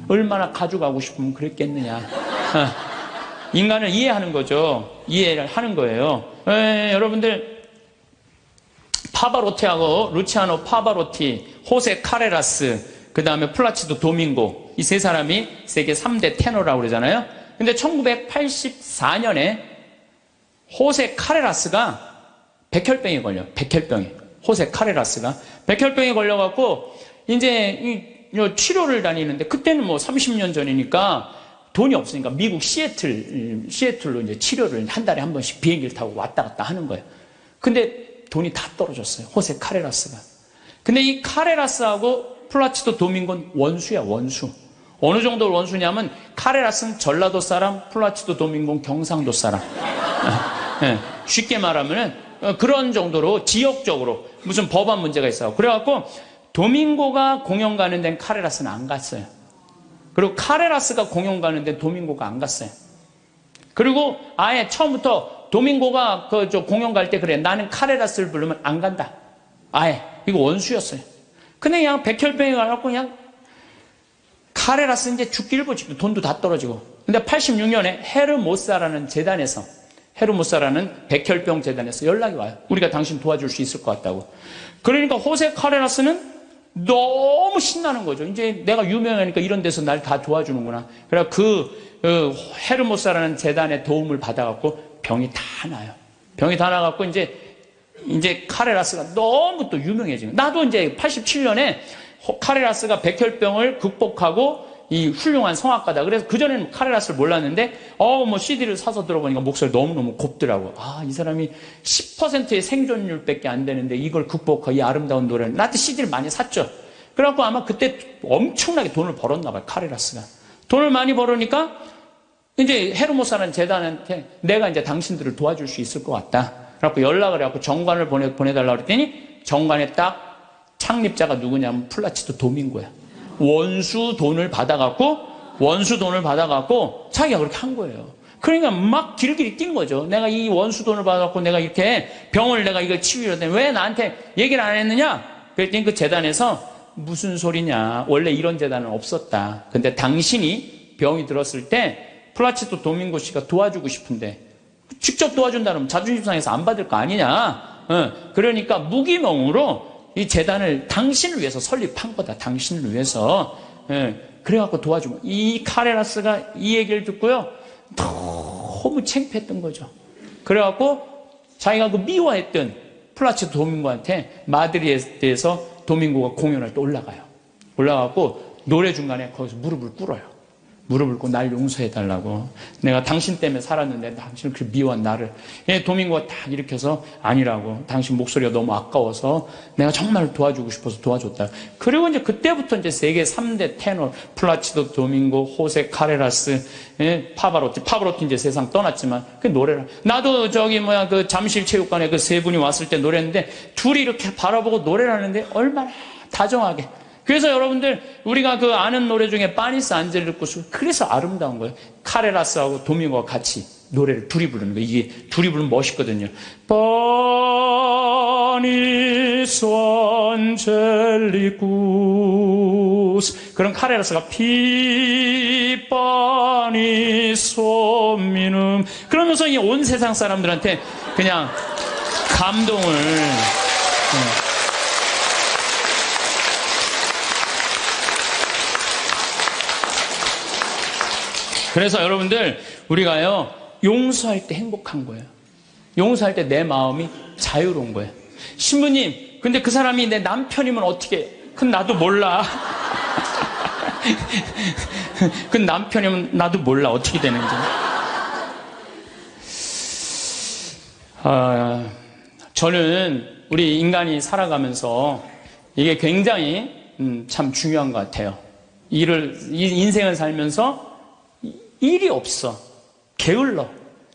Speaker 1: 얼마나 가져가고 싶으면 그랬겠느냐. 인간을 이해하는 거죠. 이해를 하는 거예요. 여러분들 파바로티하고 루치아노 파바로티, 호세 카레라스, 그 다음에 플라치도 도밍고 이 세 사람이 세계 3대 테너라고 그러잖아요. 근데 1984년에 호세 카레라스가 백혈병에 걸려. 백혈병에. 호세 카레라스가 백혈병에 걸려갖고 이제 치료를 다니는데 그때는 뭐 30년 전이니까 돈이 없으니까 미국 시애틀로 이제 치료를 한 달에 한 번씩 비행기를 타고 왔다 갔다 하는 거예요. 근데 돈이 다 떨어졌어요. 호세 카레라스가. 근데 이 카레라스하고 플라치도 도밍고는 원수야, 원수. 어느 정도 원수냐면 카레라스는 전라도 사람, 플라치도 도밍고는 경상도 사람. 쉽게 말하면은 그런 정도로 지역적으로 무슨 법안 문제가 있어요. 그래갖고 도밍고가 공연 가는 데는 카레라스는 안 갔어요. 그리고 카레라스가 공연 가는 데 도밍고가 안 갔어요. 그리고 아예 처음부터 도밍고가 공연 갈 때 그래. 나는 카레라스를 부르면 안 간다. 아예. 이거 원수였어요. 근데 그냥 백혈병이 가갖고 그냥 카레라스 이제 죽기 일보 직전 돈도 다 떨어지고. 근데 86년에 헤르모사라는 재단에서 헤르모사라는 백혈병 재단에서 연락이 와요. 우리가 당신 도와줄 수 있을 것 같다고. 그러니까 호세 카레라스는 너무 신나는 거죠. 이제 내가 유명하니까 이런 데서 날 다 도와주는구나. 그래서 헤르모사라는 재단의 도움을 받아갖고 병이 다 나요. 병이 다 나갖고 이제 카레라스가 너무 또 유명해지는. 나도 이제 87년에 카레라스가 백혈병을 극복하고 이 훌륭한 성악가다. 그래서 그전에는 카레라스를 몰랐는데, CD를 사서 들어보니까 목소리 너무너무 곱더라고. 이 사람이 10%의 생존율밖에 안 되는데 이걸 극복하고 이 아름다운 노래를. 나한테 CD를 많이 샀죠. 그래갖고 아마 그때 엄청나게 돈을 벌었나 봐요, 카레라스가. 돈을 많이 벌으니까 이제 헤르모사라는 재단한테 내가 이제 당신들을 도와줄 수 있을 것 같다. 그래갖고 연락을 해갖고 정관을 보내달라고 그랬더니 정관에 딱 창립자가 누구냐면 플라치도 도밍고야. 원수 돈을 받아갖고 자기가 그렇게 한 거예요. 그러니까 막 길길이 뛴 거죠. 내가 이 원수 돈을 받아갖고 내가 이렇게 병을 내가 이걸 치유했더니 왜 나한테 얘기를 안 했느냐? 그랬더니 그 재단에서 무슨 소리냐. 원래 이런 재단은 없었다. 근데 당신이 병이 들었을 때 플라치도 도밍고 씨가 도와주고 싶은데 직접 도와준다면 자존심 상해서 안 받을 거 아니냐. 그러니까 무기명으로 이 재단을 당신을 위해서 설립한 거다. 당신을 위해서. 그래갖고 도와주고. 이 카레라스가 이 얘기를 듣고요. 너무 창피했던 거죠. 그래갖고 자기가 그 미워했던 플라치도 도밍고한테 마드리드에서 도밍고가 공연할 때 올라가고 노래 중간에 거기서 무릎을 꿇어요. 무릎을 꿇고 날 용서해달라고. 내가 당신 때문에 살았는데 당신을 그렇게 미워한 나를. 도밍고가 딱 일으켜서 아니라고. 당신 목소리가 너무 아까워서 내가 정말 도와주고 싶어서 도와줬다. 그리고 이제 그때부터 이제 세계 3대 테너 플라치도 도밍고, 호세 카레라스, 파바로티 이제 세상 떠났지만 그 노래를. 나도 그 잠실 체육관에 그 세 분이 왔을 때 노래했는데 둘이 이렇게 바라보고 노래를 하는데 얼마나 다정하게. 그래서 여러분들 우리가 그 아는 노래 중에 파니스 안젤리쿠스 그래서 아름다운 거예요. 카레라스하고 도밍고가 같이 노래를 둘이 부르는 거예요. 이게 둘이 부르면 멋있거든요. 파니스 안젤리쿠스. 그럼 카레라스가 파니스 미눔. 그러면서 이 온 세상 사람들한테 그냥 감동을. 그래서 여러분들 우리가요 용서할 때 행복한 거예요. 용서할 때 내 마음이 자유로운 거예요. 신부님, 근데 그 사람이 내 남편이면 어떻게? 그건 나도 몰라. 그건 남편이면 나도 몰라 어떻게 되는지. 저는 우리 인간이 살아가면서 이게 굉장히 참 중요한 것 같아요. 인생을 살면서 일이 없어. 게을러.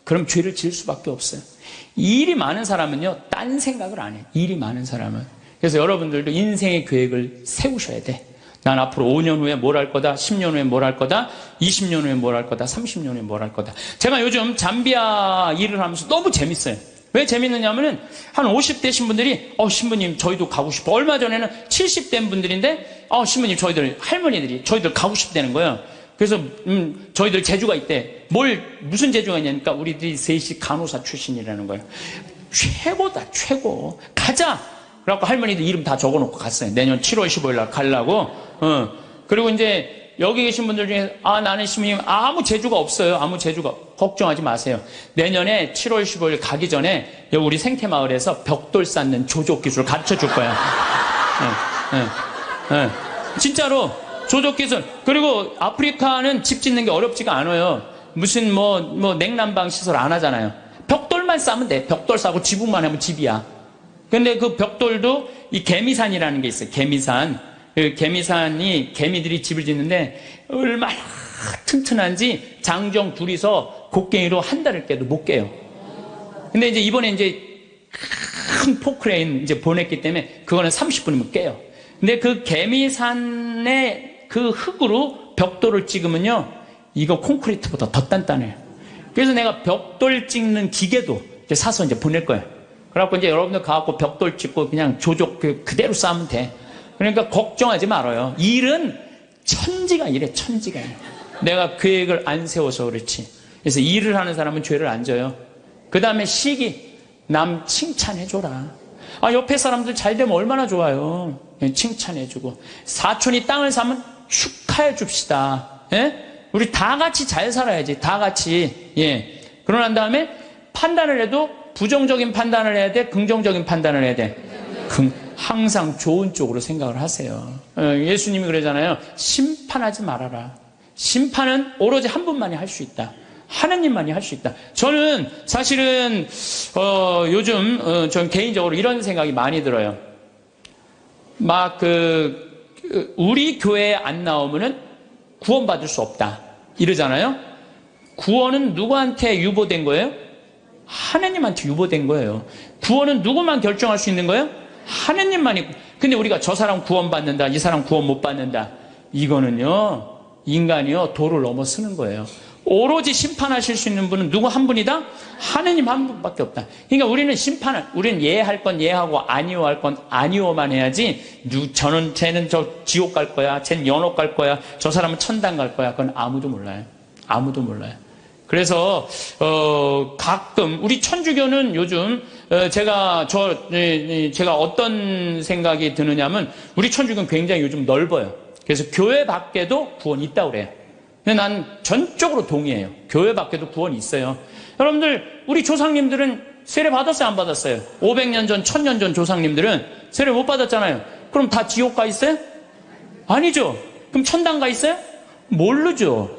Speaker 1: 그럼 죄를 지을 수밖에 없어요. 일이 많은 사람은요, 딴 생각을 안 해. 일이 많은 사람은. 그래서 여러분들도 인생의 계획을 세우셔야 돼. 난 앞으로 5년 후에 뭘 할 거다, 10년 후에 뭘 할 거다, 20년 후에 뭘 할 거다, 30년 후에 뭘 할 거다. 제가 요즘 잠비아 일을 하면서 너무 재밌어요. 왜 재밌느냐면은 한 50대 신분들이 신부님 저희도 가고 싶어. 얼마 전에는 70대 분들인데 신부님 할머니들이 저희들 가고 싶다는 거예요. 그래서 저희들 재주가 있대. 무슨 재주가 있냐니까 우리들이 셋이 간호사 출신이라는 거예요. 최고다, 최고. 가자. 그래갖고 할머니들 이름 다 적어놓고 갔어요. 내년 7월 15일 날 가려고. 그리고 이제 여기 계신 분들 중에 나는 신부님 아무 재주가 없어요. 걱정하지 마세요. 내년에 7월 15일 가기 전에 여기 우리 생태마을에서 벽돌 쌓는 조족 기술을 가르쳐 줄 거야. 진짜로. 조족 기술. 그리고 아프리카는 집 짓는 게 어렵지가 않아요. 무슨 냉난방 시설 안 하잖아요. 벽돌만 싸면 돼. 벽돌 싸고 지붕만 하면 집이야. 근데 그 벽돌도 이 개미산이라는 게 있어요. 개미산. 그 개미산이 개미들이 집을 짓는데 얼마나 튼튼한지 장정 둘이서 곡괭이로 한 달을 깨도 못 깨요. 근데 이제 이번에 큰 포크레인 보냈기 때문에 그거는 30분이면 깨요. 근데 그 개미산의 그 흙으로 벽돌을 찍으면요, 이거 콘크리트보다 더 단단해요. 그래서 내가 벽돌 찍는 기계도 이제 사서 이제 보낼 거예요. 그래갖고 이제 여러분들 가갖고 벽돌 찍고 그냥 조족 그대로 쌓으면 돼. 그러니까 걱정하지 말아요. 일은 천지가 이래, 천지가. 내가 계획을 안 세워서 그렇지. 그래서 일을 하는 사람은 죄를 안 져요. 그 다음에 시기, 남 칭찬해줘라. 아, 옆에 사람들 잘 되면 얼마나 좋아요. 칭찬해주고. 사촌이 땅을 사면 축하해 줍시다. 예? 우리 다 같이 잘 살아야지. 다 같이. 예. 그러고 난 다음에 판단을 해도 부정적인 판단을 해야 돼? 긍정적인 판단을 해야 돼? 항상 좋은 쪽으로 생각을 하세요. 예수님이 그러잖아요. 심판하지 말아라. 심판은 오로지 한 분만이 할 수 있다. 하느님만이 할 수 있다. 저는 사실은 요즘 전 개인적으로 이런 생각이 많이 들어요. 막 우리 교회에 안 나오면은 구원받을 수 없다 이러잖아요. 구원은 누구한테 유보된 거예요? 하느님한테 유보된 거예요. 구원은 누구만 결정할 수 있는 거예요? 하느님만이. 근데 우리가 저 사람 구원받는다, 이 사람 구원 못 받는다, 이거는요, 인간이요 도를 넘어서는 거예요. 오로지 심판하실 수 있는 분은 누구 한 분이다? 하느님 한 분밖에 없다. 그러니까 우리는 우리는 예할 건 예하고 아니오할 건 아니오만 해야지, 쟤는 저 지옥 갈 거야, 쟤는 연옥 갈 거야, 저 사람은 천당 갈 거야, 그건 아무도 몰라요. 아무도 몰라요. 그래서 가끔 우리 천주교는 요즘 제가 어떤 생각이 드느냐면, 우리 천주교는 굉장히 요즘 넓어요. 그래서 교회 밖에도 구원이 있다고 그래요. 근데 난 전적으로 동의해요. 교회 밖에도 구원이 있어요. 여러분들, 우리 조상님들은 세례 받았어요, 안 받았어요? 500년 전, 1000년 전 조상님들은 세례 못 받았잖아요. 그럼 다 지옥 가 있어요? 아니죠. 그럼 천당 가 있어요? 모르죠.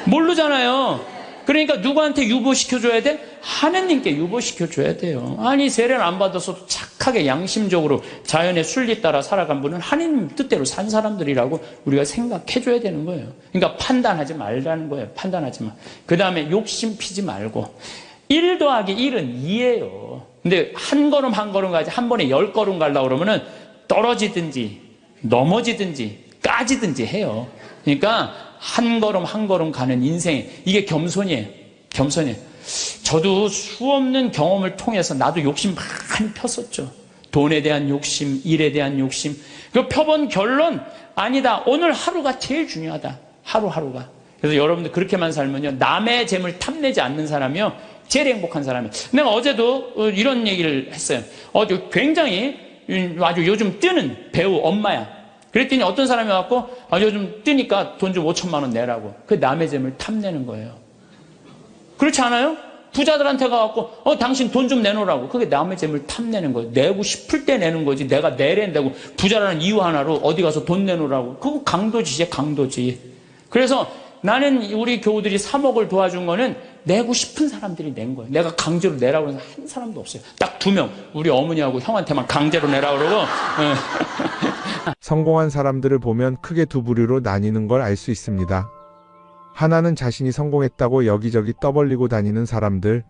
Speaker 1: 모르잖아요. 그러니까 누구한테 유보시켜줘야 돼? 하느님께 유보시켜줘야 돼요. 아니, 세례를 안 받아서 착하게 양심적으로 자연의 순리 따라 살아간 분은 하느님 뜻대로 산 사람들이라고 우리가 생각해줘야 되는 거예요. 그러니까 판단하지 말라는 거예요. 판단하지 마. 그 다음에 욕심 피지 말고. 1 더하기 1은 2예요. 근데 한 걸음 한 걸음 가지 한 번에 10걸음 가려고 그러면은 떨어지든지 넘어지든지 까지든지 해요. 그러니까 한 걸음 한 걸음 가는 인생, 이게 겸손이에요. 겸손이에요. 저도 수없는 경험을 통해서 나도 욕심 많이 폈었죠. 돈에 대한 욕심, 일에 대한 욕심. 그 펴본 결론, 아니다, 오늘 하루가 제일 중요하다. 하루하루가. 그래서 여러분들 그렇게만 살면요, 남의 재물 탐내지 않는 사람이요, 제일 행복한 사람이에요. 내가 어제도 이런 얘기를 했어요. 굉장히 아주 요즘 뜨는 배우 엄마야. 그랬더니 어떤 사람이 와갖고, 요즘 뜨니까 돈 좀 5천만 원 내라고. 그 남의 재물 탐내는 거예요. 그렇지 않아요? 부자들한테 가갖고, 당신 돈 좀 내놓으라고. 그게 남의 재물 탐내는 거예요. 내고 싶을 때 내는 거지. 내가 내랜다고 부자라는 이유 하나로 어디 가서 돈 내놓으라고. 그거 강도짓이야, 강도짓. 그래서 나는 우리 교우들이 3억을 도와준 거는 내고 싶은 사람들이 낸 거예요. 내가 강제로 내라고 해서 한 사람도 없어요. 딱 2명. 우리 어머니하고 형한테만 강제로 내라고 그러고.
Speaker 2: 성공한 사람들을 보면 크게 두 부류로 나뉘는 걸 알 수 있습니다. 하나는 자신이 성공했다고 여기저기 떠벌리고 다니는 사람들,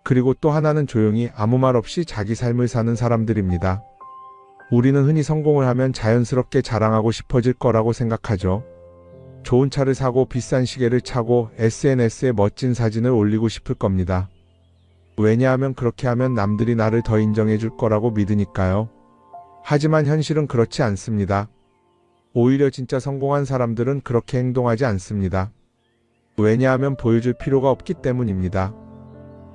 Speaker 2: 그리고 또 하나는 조용히 아무 말 없이 자기 삶을 사는 사람들입니다. 우리는 흔히 성공을 하면 자연스럽게 자랑하고 싶어질 거라고 생각하죠. 좋은 차를 사고 비싼 시계를 차고 SNS에 멋진 사진을 올리고 싶을 겁니다. 왜냐하면 그렇게 하면 남들이 나를 더 인정해 줄 거라고 믿으니까요. 하지만 현실은 그렇지 않습니다. 오히려 진짜 성공한 사람들은 그렇게 행동하지 않습니다. 왜냐하면 보여줄 필요가 없기 때문입니다.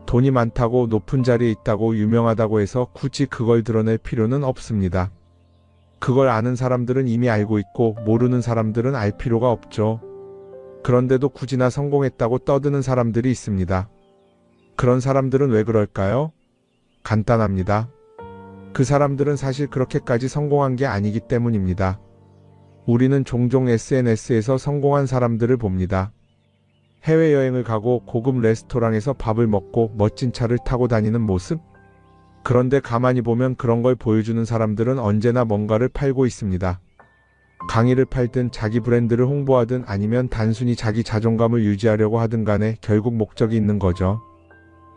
Speaker 2: 돈이 많다고, 높은 자리에 있다고, 유명하다고 해서 굳이 그걸 드러낼 필요는 없습니다. 그걸 아는 사람들은 이미 알고 있고, 모르는 사람들은 알 필요가 없죠. 그런데도 굳이나 성공했다고 떠드는 사람들이 있습니다. 그런 사람들은 왜 그럴까요? 간단합니다. 그 사람들은 사실 그렇게까지 성공한 게 아니기 때문입니다. 우리는 종종 SNS에서 성공한 사람들을 봅니다. 해외여행을 가고 고급 레스토랑에서 밥을 먹고 멋진 차를 타고 다니는 모습? 그런데 가만히 보면 그런 걸 보여주는 사람들은 언제나 뭔가를 팔고 있습니다. 강의를 팔든 자기 브랜드를 홍보하든 아니면 단순히 자기 자존감을 유지하려고 하든 간에 결국 목적이 있는 거죠.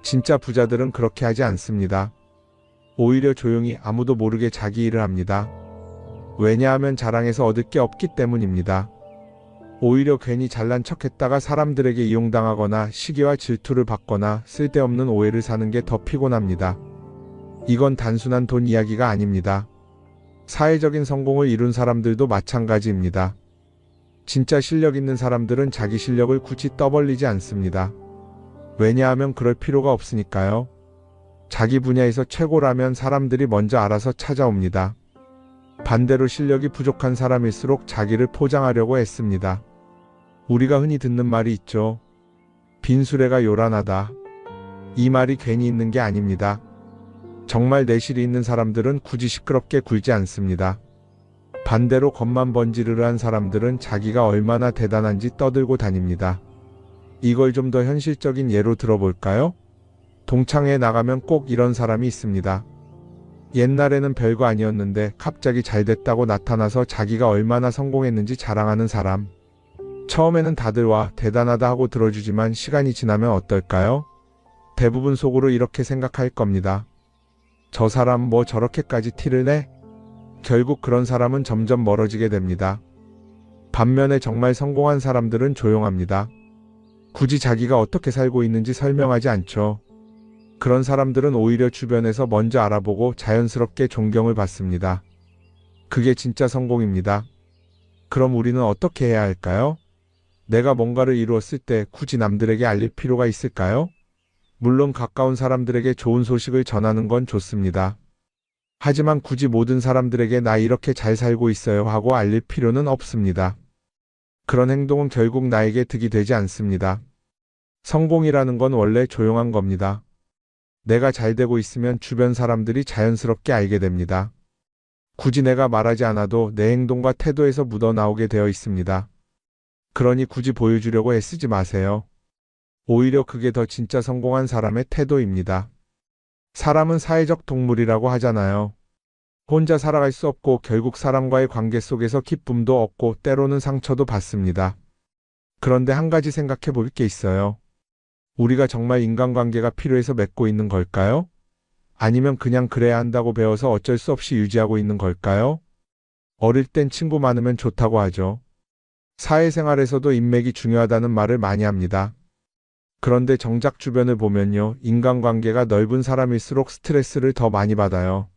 Speaker 2: 진짜 부자들은 그렇게 하지 않습니다. 오히려 조용히 아무도 모르게 자기 일을 합니다. 왜냐하면 자랑해서 얻을 게 없기 때문입니다. 오히려 괜히 잘난 척했다가 사람들에게 이용당하거나 시기와 질투를 받거나 쓸데없는 오해를 사는 게 더 피곤합니다. 이건 단순한 돈 이야기가 아닙니다. 사회적인 성공을 이룬 사람들도 마찬가지입니다. 진짜 실력 있는 사람들은 자기 실력을 굳이 떠벌리지 않습니다. 왜냐하면 그럴 필요가 없으니까요. 자기 분야에서 최고라면 사람들이 먼저 알아서 찾아옵니다. 반대로 실력이 부족한 사람일수록 자기를 포장하려고 애씁니다. 우리가 흔히 듣는 말이 있죠. 빈수레가 요란하다. 이 말이 괜히 있는 게 아닙니다. 정말 내실이 있는 사람들은 굳이 시끄럽게 굴지 않습니다. 반대로 겉만 번지르르한 사람들은 자기가 얼마나 대단한지 떠들고 다닙니다. 이걸 좀 더 현실적인 예로 들어볼까요? 동창회에 나가면 꼭 이런 사람이 있습니다. 옛날에는 별거 아니었는데 갑자기 잘 됐다고 나타나서 자기가 얼마나 성공했는지 자랑하는 사람. 처음에는 다들 와 대단하다 하고 들어주지만 시간이 지나면 어떨까요? 대부분 속으로 이렇게 생각할 겁니다. 저 사람 뭐 저렇게까지 티를 내? 결국 그런 사람은 점점 멀어지게 됩니다. 반면에 정말 성공한 사람들은 조용합니다. 굳이 자기가 어떻게 살고 있는지 설명하지 않죠. 그런 사람들은 오히려 주변에서 먼저 알아보고 자연스럽게 존경을 받습니다. 그게 진짜 성공입니다. 그럼 우리는 어떻게 해야 할까요? 내가 뭔가를 이루었을 때 굳이 남들에게 알릴 필요가 있을까요? 물론 가까운 사람들에게 좋은 소식을 전하는 건 좋습니다. 하지만 굳이 모든 사람들에게 나 이렇게 잘 살고 있어요 하고 알릴 필요는 없습니다. 그런 행동은 결국 나에게 득이 되지 않습니다. 성공이라는 건 원래 조용한 겁니다. 내가 잘 되고 있으면 주변 사람들이 자연스럽게 알게 됩니다. 굳이 내가 말하지 않아도 내 행동과 태도에서 묻어나오게 되어 있습니다. 그러니 굳이 보여주려고 애쓰지 마세요. 오히려 그게 더 진짜 성공한 사람의 태도입니다. 사람은 사회적 동물이라고 하잖아요. 혼자 살아갈 수 없고 결국 사람과의 관계 속에서 기쁨도 얻고 때로는 상처도 받습니다. 그런데 한 가지 생각해 볼 게 있어요. 우리가 정말 인간관계가 필요해서 맺고 있는 걸까요? 아니면 그냥 그래야 한다고 배워서 어쩔 수 없이 유지하고 있는 걸까요? 어릴 땐 친구 많으면 좋다고 하죠. 사회생활에서도 인맥이 중요하다는 말을 많이 합니다. 그런데 정작 주변을 보면요. 인간관계가 넓은 사람일수록 스트레스를 더 많이 받아요.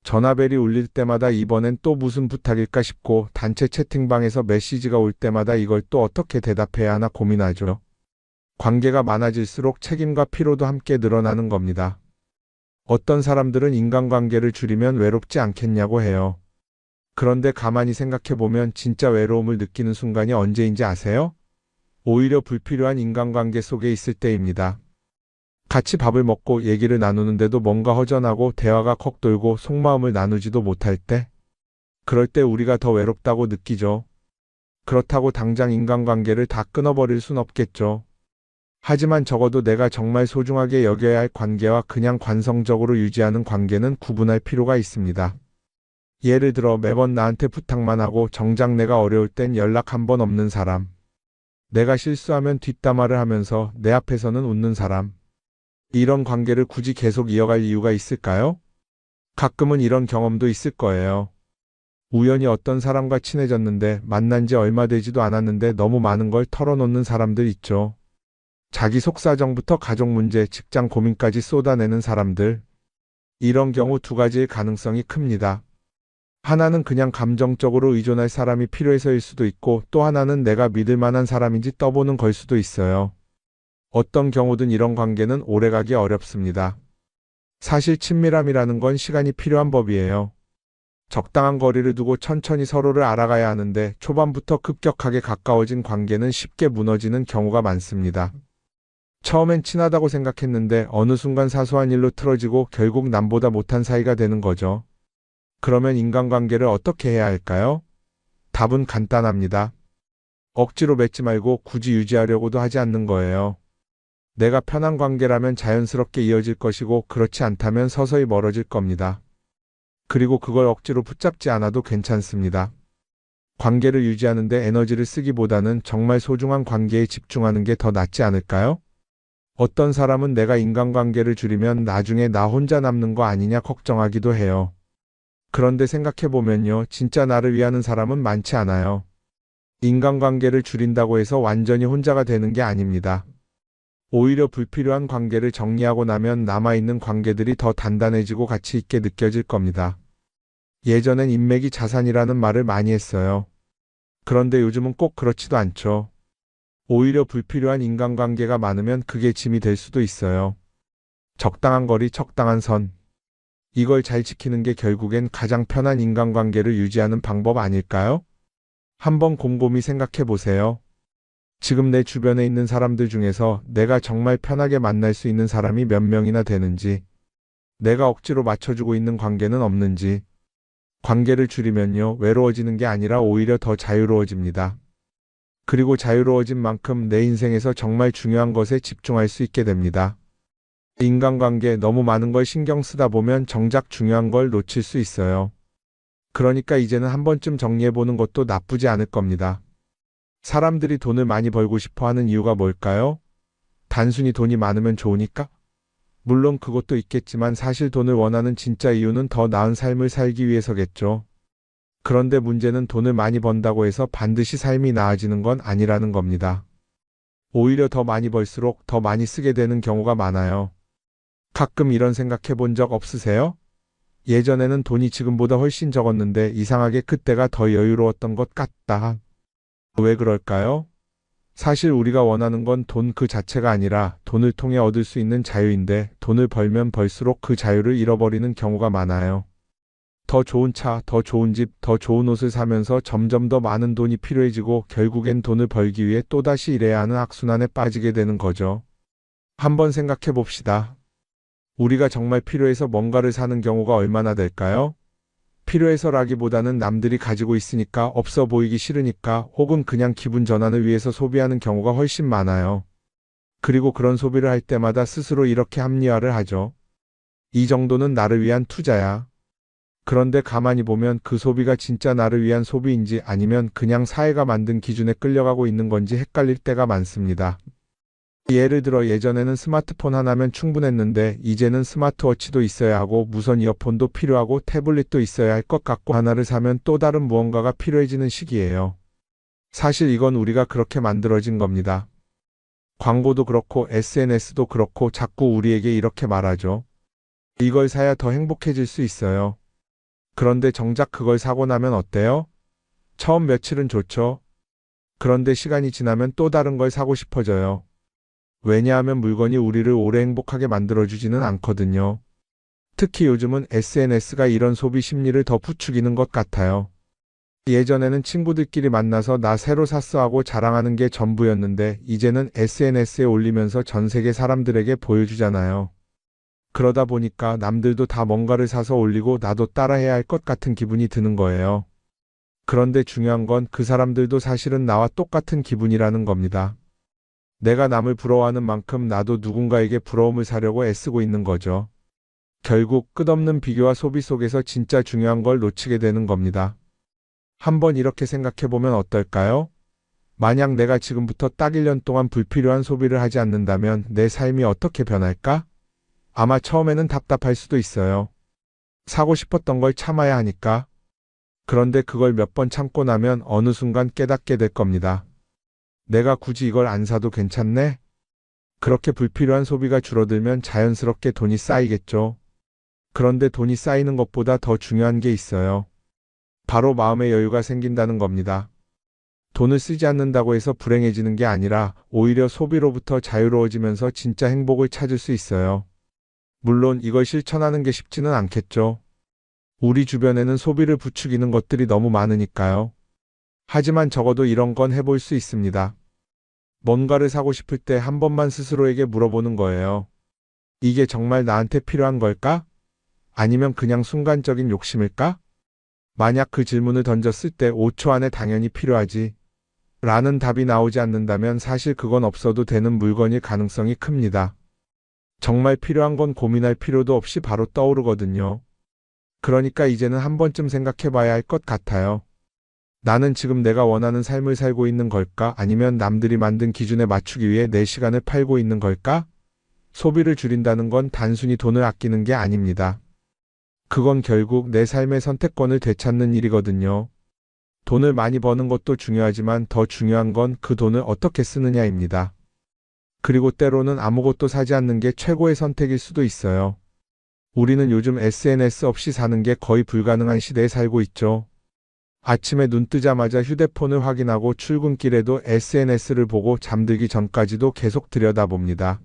Speaker 2: 전화벨이 울릴 때마다 이번엔 또 무슨 부탁일까 싶고 단체 채팅방에서 메시지가 올 때마다 이걸 또 어떻게 대답해야 하나 고민하죠. 관계가 많아질수록 책임과 피로도 함께 늘어나는 겁니다. 어떤 사람들은 인간관계를 줄이면 외롭지 않겠냐고 해요. 그런데 가만히 생각해보면 진짜 외로움을 느끼는 순간이 언제인지 아세요? 오히려 불필요한 인간관계 속에 있을 때입니다. 같이 밥을 먹고 얘기를 나누는데도 뭔가 허전하고 대화가 컥 돌고 속마음을 나누지도 못할 때, 그럴 때 우리가 더 외롭다고 느끼죠. 그렇다고 당장 인간관계를 다 끊어버릴 순 없겠죠. 하지만 적어도 내가 정말 소중하게 여겨야 할 관계와 그냥 관성적으로 유지하는 관계는 구분할 필요가 있습니다. 예를 들어 매번 나한테 부탁만 하고 정작 내가 어려울 땐 연락 한 번 없는 사람. 내가 실수하면 뒷담화를 하면서 내 앞에서는 웃는 사람. 이런 관계를 굳이 계속 이어갈 이유가 있을까요? 가끔은 이런 경험도 있을 거예요. 우연히 어떤 사람과 친해졌는데 만난 지 얼마 되지도 않았는데 너무 많은 걸 털어놓는 사람들 있죠. 자기 속사정부터 가족 문제, 직장 고민까지 쏟아내는 사람들. 이런 경우 두 가지의 가능성이 큽니다. 하나는 그냥 감정적으로 의존할 사람이 필요해서일 수도 있고 또 하나는 내가 믿을 만한 사람인지 떠보는 걸 수도 있어요. 어떤 경우든 이런 관계는 오래가기 어렵습니다. 사실 친밀함이라는 건 시간이 필요한 법이에요. 적당한 거리를 두고 천천히 서로를 알아가야 하는데 초반부터 급격하게 가까워진 관계는 쉽게 무너지는 경우가 많습니다. 처음엔 친하다고 생각했는데 어느 순간 사소한 일로 틀어지고 결국 남보다 못한 사이가 되는 거죠. 그러면 인간관계를 어떻게 해야 할까요? 답은 간단합니다. 억지로 맺지 말고 굳이 유지하려고도 하지 않는 거예요. 내가 편한 관계라면 자연스럽게 이어질 것이고 그렇지 않다면 서서히 멀어질 겁니다. 그리고 그걸 억지로 붙잡지 않아도 괜찮습니다. 관계를 유지하는 데 에너지를 쓰기보다는 정말 소중한 관계에 집중하는 게 더 낫지 않을까요? 어떤 사람은 내가 인간관계를 줄이면 나중에 나 혼자 남는 거 아니냐 걱정하기도 해요. 그런데 생각해보면요, 진짜 나를 위하는 사람은 많지 않아요. 인간관계를 줄인다고 해서 완전히 혼자가 되는 게 아닙니다. 오히려 불필요한 관계를 정리하고 나면 남아있는 관계들이 더 단단해지고 가치 있게 느껴질 겁니다. 예전엔 인맥이 자산이라는 말을 많이 했어요. 그런데 요즘은 꼭 그렇지도 않죠. 오히려 불필요한 인간관계가 많으면 그게 짐이 될 수도 있어요. 적당한 거리, 적당한 선. 이걸 잘 지키는 게 결국엔 가장 편한 인간관계를 유지하는 방법 아닐까요? 한번 곰곰이 생각해 보세요. 지금 내 주변에 있는 사람들 중에서 내가 정말 편하게 만날 수 있는 사람이 몇 명이나 되는지, 내가 억지로 맞춰주고 있는 관계는 없는지. 관계를 줄이면요, 외로워지는 게 아니라 오히려 더 자유로워집니다. 그리고 자유로워진 만큼 내 인생에서 정말 중요한 것에 집중할 수 있게 됩니다. 인간관계 너무 많은 걸 신경 쓰다 보면 정작 중요한 걸 놓칠 수 있어요. 그러니까 이제는 한 번쯤 정리해보는 것도 나쁘지 않을 겁니다. 사람들이 돈을 많이 벌고 싶어 하는 이유가 뭘까요? 단순히 돈이 많으면 좋으니까? 물론 그것도 있겠지만 사실 돈을 원하는 진짜 이유는 더 나은 삶을 살기 위해서겠죠. 그런데 문제는 돈을 많이 번다고 해서 반드시 삶이 나아지는 건 아니라는 겁니다. 오히려 더 많이 벌수록 더 많이 쓰게 되는 경우가 많아요. 가끔 이런 생각해 본 적 없으세요? 예전에는 돈이 지금보다 훨씬 적었는데 이상하게 그때가 더 여유로웠던 것 같다. 왜 그럴까요? 사실 우리가 원하는 건 돈 그 자체가 아니라 돈을 통해 얻을 수 있는 자유인데 돈을 벌면 벌수록 그 자유를 잃어버리는 경우가 많아요. 더 좋은 차, 더 좋은 집, 더 좋은 옷을 사면서 점점 더 많은 돈이 필요해지고 결국엔 돈을 벌기 위해 또다시 일해야 하는 악순환에 빠지게 되는 거죠. 한번 생각해 봅시다. 우리가 정말 필요해서 뭔가를 사는 경우가 얼마나 될까요? 필요해서라기보다는 남들이 가지고 있으니까, 없어 보이기 싫으니까, 혹은 그냥 기분 전환을 위해서 소비하는 경우가 훨씬 많아요. 그리고 그런 소비를 할 때마다 스스로 이렇게 합리화를 하죠. 이 정도는 나를 위한 투자야. 그런데 가만히 보면 그 소비가 진짜 나를 위한 소비인지 아니면 그냥 사회가 만든 기준에 끌려가고 있는 건지 헷갈릴 때가 많습니다. 예를 들어 예전에는 스마트폰 하나면 충분했는데 이제는 스마트워치도 있어야 하고 무선 이어폰도 필요하고 태블릿도 있어야 할 것 같고, 하나를 사면 또 다른 무언가가 필요해지는 시기예요. 사실 이건 우리가 그렇게 만들어진 겁니다. 광고도 그렇고 SNS도 그렇고 자꾸 우리에게 이렇게 말하죠. 이걸 사야 더 행복해질 수 있어요. 그런데 정작 그걸 사고 나면 어때요? 처음 며칠은 좋죠. 그런데 시간이 지나면 또 다른 걸 사고 싶어져요. 왜냐하면 물건이 우리를 오래 행복하게 만들어주지는 않거든요. 특히 요즘은 SNS가 이런 소비 심리를 더 부추기는 것 같아요. 예전에는 친구들끼리 만나서 나 새로 샀어 하고 자랑하는 게 전부였는데 이제는 SNS에 올리면서 전 세계 사람들에게 보여주잖아요. 그러다 보니까 남들도 다 뭔가를 사서 올리고 나도 따라해야 할 것 같은 기분이 드는 거예요. 그런데 중요한 건 그 사람들도 사실은 나와 똑같은 기분이라는 겁니다. 내가 남을 부러워하는 만큼 나도 누군가에게 부러움을 사려고 애쓰고 있는 거죠. 결국 끝없는 비교와 소비 속에서 진짜 중요한 걸 놓치게 되는 겁니다. 한번 이렇게 생각해보면 어떨까요? 만약 내가 지금부터 딱 1년 동안 불필요한 소비를 하지 않는다면 내 삶이 어떻게 변할까? 아마 처음에는 답답할 수도 있어요. 사고 싶었던 걸 참아야 하니까. 그런데 그걸 몇 번 참고 나면 어느 순간 깨닫게 될 겁니다. 내가 굳이 이걸 안 사도 괜찮네? 그렇게 불필요한 소비가 줄어들면 자연스럽게 돈이 쌓이겠죠. 그런데 돈이 쌓이는 것보다 더 중요한 게 있어요. 바로 마음의 여유가 생긴다는 겁니다. 돈을 쓰지 않는다고 해서 불행해지는 게 아니라 오히려 소비로부터 자유로워지면서 진짜 행복을 찾을 수 있어요. 물론 이걸 실천하는 게 쉽지는 않겠죠. 우리 주변에는 소비를 부추기는 것들이 너무 많으니까요. 하지만 적어도 이런 건 해볼 수 있습니다. 뭔가를 사고 싶을 때 한 번만 스스로에게 물어보는 거예요. 이게 정말 나한테 필요한 걸까? 아니면 그냥 순간적인 욕심일까? 만약 그 질문을 던졌을 때 5초 안에 당연히 필요하지 라는 답이 나오지 않는다면 사실 그건 없어도 되는 물건일 가능성이 큽니다. 정말 필요한 건 고민할 필요도 없이 바로 떠오르거든요. 그러니까 이제는 한 번쯤 생각해 봐야 할 것 같아요. 나는 지금 내가 원하는 삶을 살고 있는 걸까? 아니면 남들이 만든 기준에 맞추기 위해 내 시간을 팔고 있는 걸까? 소비를 줄인다는 건 단순히 돈을 아끼는 게 아닙니다. 그건 결국 내 삶의 선택권을 되찾는 일이거든요. 돈을 많이 버는 것도 중요하지만 더 중요한 건 그 돈을 어떻게 쓰느냐입니다. 그리고 때로는 아무것도 사지 않는 게 최고의 선택일 수도 있어요. 우리는 요즘 SNS 없이 사는 게 거의 불가능한 시대에 살고 있죠. 아침에 눈 뜨자마자 휴대폰을 확인하고 출근길에도 SNS를 보고 잠들기 전까지도 계속 들여다봅니다.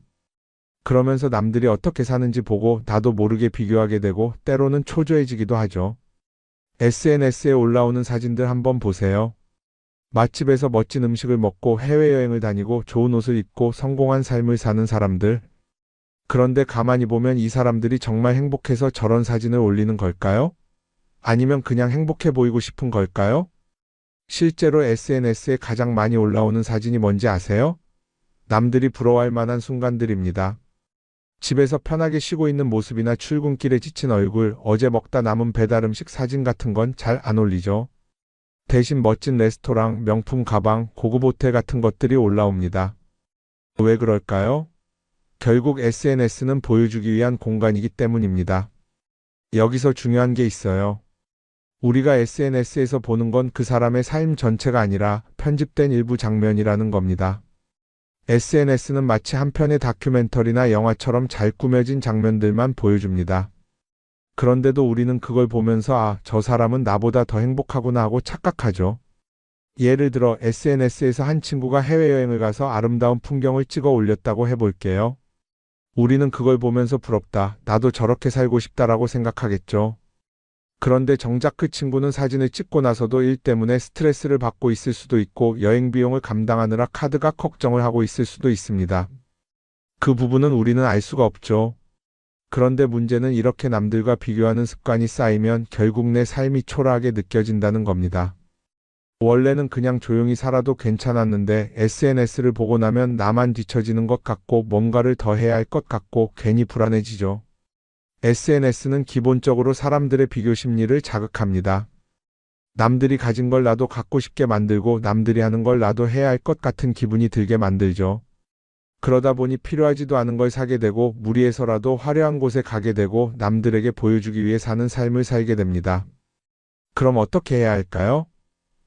Speaker 2: 그러면서 남들이 어떻게 사는지 보고 나도 모르게 비교하게 되고 때로는 초조해지기도 하죠. SNS에 올라오는 사진들 한번 보세요. 맛집에서 멋진 음식을 먹고 해외여행을 다니고 좋은 옷을 입고 성공한 삶을 사는 사람들. 그런데 가만히 보면 이 사람들이 정말 행복해서 저런 사진을 올리는 걸까요? 아니면 그냥 행복해 보이고 싶은 걸까요? 실제로 SNS에 가장 많이 올라오는 사진이 뭔지 아세요? 남들이 부러워할 만한 순간들입니다. 집에서 편하게 쉬고 있는 모습이나 출근길에 지친 얼굴, 어제 먹다 남은 배달 음식 사진 같은 건 잘 안 올리죠. 대신 멋진 레스토랑, 명품 가방, 고급 호텔 같은 것들이 올라옵니다. 왜 그럴까요? 결국 SNS는 보여주기 위한 공간이기 때문입니다. 여기서 중요한 게 있어요. 우리가 SNS에서 보는 건 그 사람의 삶 전체가 아니라 편집된 일부 장면이라는 겁니다. SNS는 마치 한 편의 다큐멘터리나 영화처럼 잘 꾸며진 장면들만 보여줍니다. 그런데도 우리는 그걸 보면서 아, 저 사람은 나보다 더 행복하구나 하고 착각하죠. 예를 들어 SNS에서 한 친구가 해외여행을 가서 아름다운 풍경을 찍어 올렸다고 해볼게요. 우리는 그걸 보면서 부럽다, 나도 저렇게 살고 싶다라고 생각하겠죠. 그런데 정작 그 친구는 사진을 찍고 나서도 일 때문에 스트레스를 받고 있을 수도 있고 여행 비용을 감당하느라 카드가 걱정을 하고 있을 수도 있습니다. 그 부분은 우리는 알 수가 없죠. 그런데 문제는 이렇게 남들과 비교하는 습관이 쌓이면 결국 내 삶이 초라하게 느껴진다는 겁니다. 원래는 그냥 조용히 살아도 괜찮았는데 SNS를 보고 나면 나만 뒤처지는 것 같고 뭔가를 더 해야 할 것 같고 괜히 불안해지죠. SNS는 기본적으로 사람들의 비교 심리를 자극합니다. 남들이 가진 걸 나도 갖고 싶게 만들고 남들이 하는 걸 나도 해야 할 것 같은 기분이 들게 만들죠. 그러다 보니 필요하지도 않은 걸 사게 되고 무리해서라도 화려한 곳에 가게 되고 남들에게 보여주기 위해 사는 삶을 살게 됩니다. 그럼 어떻게 해야 할까요?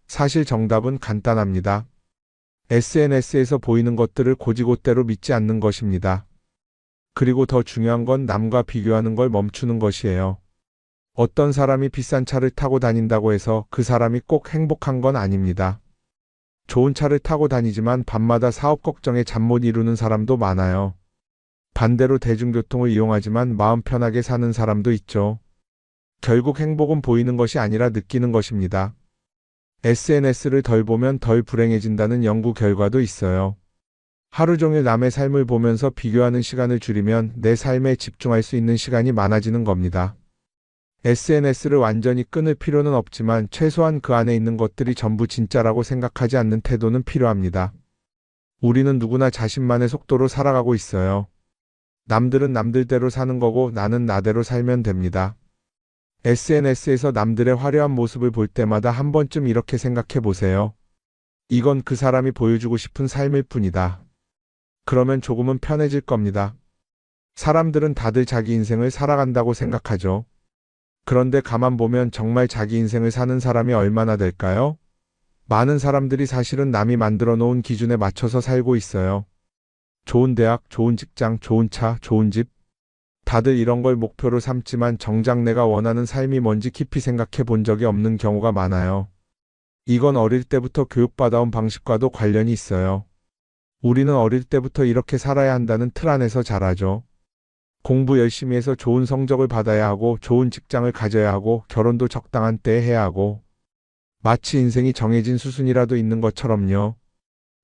Speaker 2: 사실 정답은 간단합니다. SNS에서 보이는 것들을 곧이곧대로 믿지 않는 것입니다. 그리고 더 중요한 건 남과 비교하는 걸 멈추는 것이에요. 어떤 사람이 비싼 차를 타고 다닌다고 해서 그 사람이 꼭 행복한 건 아닙니다. 좋은 차를 타고 다니지만 밤마다 사업 걱정에 잠 못 이루는 사람도 많아요. 반대로 대중교통을 이용하지만 마음 편하게 사는 사람도 있죠. 결국 행복은 보이는 것이 아니라 느끼는 것입니다. SNS를 덜 보면 덜 불행해진다는 연구 결과도 있어요. 하루 종일 남의 삶을 보면서 비교하는 시간을 줄이면 내 삶에 집중할 수 있는 시간이 많아지는 겁니다. SNS를 완전히 끊을 필요는 없지만 최소한 그 안에 있는 것들이 전부 진짜라고 생각하지 않는 태도는 필요합니다. 우리는 누구나 자신만의 속도로 살아가고 있어요. 남들은 남들대로 사는 거고 나는 나대로 살면 됩니다. SNS에서 남들의 화려한 모습을 볼 때마다 한 번쯤 이렇게 생각해 보세요. 이건 그 사람이 보여주고 싶은 삶일 뿐이다. 그러면 조금은 편해질 겁니다. 사람들은 다들 자기 인생을 살아간다고 생각하죠. 그런데 가만 보면 정말 자기 인생을 사는 사람이 얼마나 될까요? 많은 사람들이 사실은 남이 만들어 놓은 기준에 맞춰서 살고 있어요. 좋은 대학, 좋은 직장, 좋은 차, 좋은 집. 다들 이런 걸 목표로 삼지만 정작 내가 원하는 삶이 뭔지 깊이 생각해 본 적이 없는 경우가 많아요. 이건 어릴 때부터 교육받아온 방식과도 관련이 있어요. 우리는 어릴 때부터 이렇게 살아야 한다는 틀 안에서 자라죠. 공부 열심히 해서 좋은 성적을 받아야 하고 좋은 직장을 가져야 하고 결혼도 적당한 때에 해야 하고 마치 인생이 정해진 수순이라도 있는 것처럼요.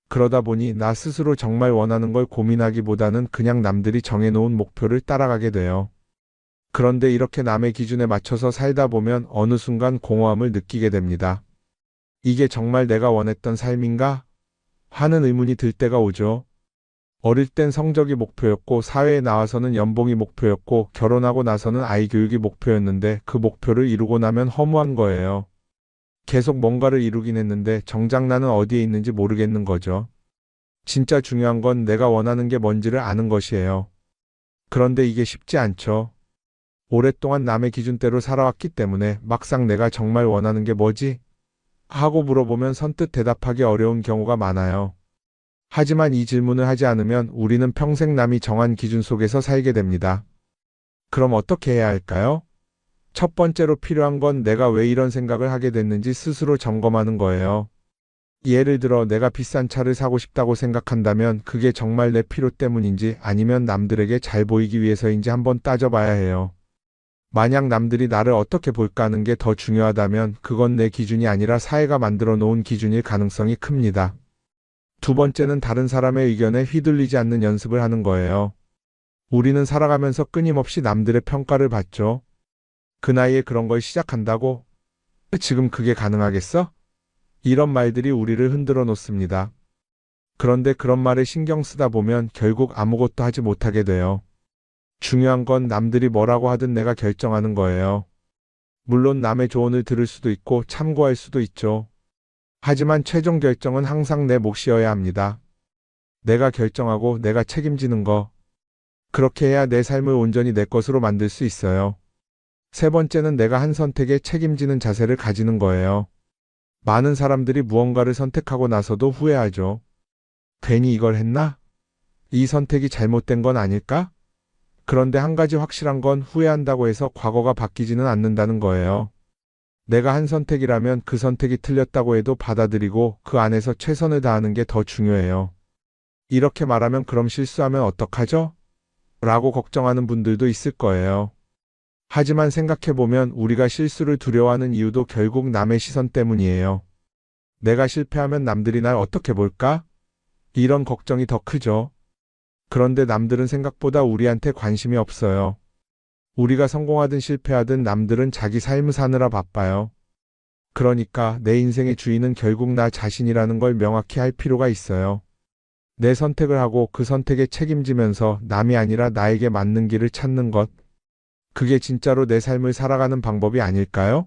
Speaker 2: 그러다 보니 나 스스로 정말 원하는 걸 고민하기보다는 그냥 남들이 정해놓은 목표를 따라가게 돼요. 그런데 이렇게 남의 기준에 맞춰서 살다 보면 어느 순간 공허함을 느끼게 됩니다. 이게 정말 내가 원했던 삶인가? 하는 의문이 들 때가 오죠. 어릴 땐 성적이 목표였고 사회에 나와서는 연봉이 목표였고 결혼하고 나서는 아이 교육이 목표였는데 그 목표를 이루고 나면 허무한 거예요. 계속 뭔가를 이루긴 했는데 정작 나는 어디에 있는지 모르겠는 거죠. 진짜 중요한 건 내가 원하는 게 뭔지를 아는 것이에요. 그런데 이게 쉽지 않죠. 오랫동안 남의 기준대로 살아왔기 때문에 막상 내가 정말 원하는 게 뭐지? 하고 물어보면 선뜻 대답하기 어려운 경우가 많아요. 하지만 이 질문을 하지 않으면 우리는 평생 남이 정한 기준 속에서 살게 됩니다. 그럼 어떻게 해야 할까요? 첫 번째로 필요한 건 내가 왜 이런 생각을 하게 됐는지 스스로 점검하는 거예요. 예를 들어 내가 비싼 차를 사고 싶다고 생각한다면 그게 정말 내 필요 때문인지 아니면 남들에게 잘 보이기 위해서인지 한번 따져봐야 해요. 만약 남들이 나를 어떻게 볼까 하는 게 더 중요하다면 그건 내 기준이 아니라 사회가 만들어 놓은 기준일 가능성이 큽니다. 두 번째는 다른 사람의 의견에 휘둘리지 않는 연습을 하는 거예요. 우리는 살아가면서 끊임없이 남들의 평가를 받죠. 그 나이에 그런 걸 시작한다고? 지금 그게 가능하겠어? 이런 말들이 우리를 흔들어 놓습니다. 그런데 그런 말에 신경 쓰다 보면 결국 아무것도 하지 못하게 돼요. 중요한 건 남들이 뭐라고 하든 내가 결정하는 거예요. 물론 남의 조언을 들을 수도 있고 참고할 수도 있죠. 하지만 최종 결정은 항상 내 몫이어야 합니다. 내가 결정하고 내가 책임지는 거. 그렇게 해야 내 삶을 온전히 내 것으로 만들 수 있어요. 세 번째는 내가 한 선택에 책임지는 자세를 가지는 거예요. 많은 사람들이 무언가를 선택하고 나서도 후회하죠. 괜히 이걸 했나? 이 선택이 잘못된 건 아닐까? 그런데 한 가지 확실한 건 후회한다고 해서 과거가 바뀌지는 않는다는 거예요. 내가 한 선택이라면 그 선택이 틀렸다고 해도 받아들이고 그 안에서 최선을 다하는 게 더 중요해요. 이렇게 말하면 그럼 실수하면 어떡하죠? 라고 걱정하는 분들도 있을 거예요. 하지만 생각해보면 우리가 실수를 두려워하는 이유도 결국 남의 시선 때문이에요. 내가 실패하면 남들이 날 어떻게 볼까? 이런 걱정이 더 크죠. 그런데 남들은 생각보다 우리한테 관심이 없어요. 우리가 성공하든 실패하든 남들은 자기 삶을 사느라 바빠요. 그러니까 내 인생의 주인은 결국 나 자신이라는 걸 명확히 할 필요가 있어요. 내 선택을 하고 그 선택에 책임지면서 남이 아니라 나에게 맞는 길을 찾는 것. 그게 진짜로 내 삶을 살아가는 방법이 아닐까요?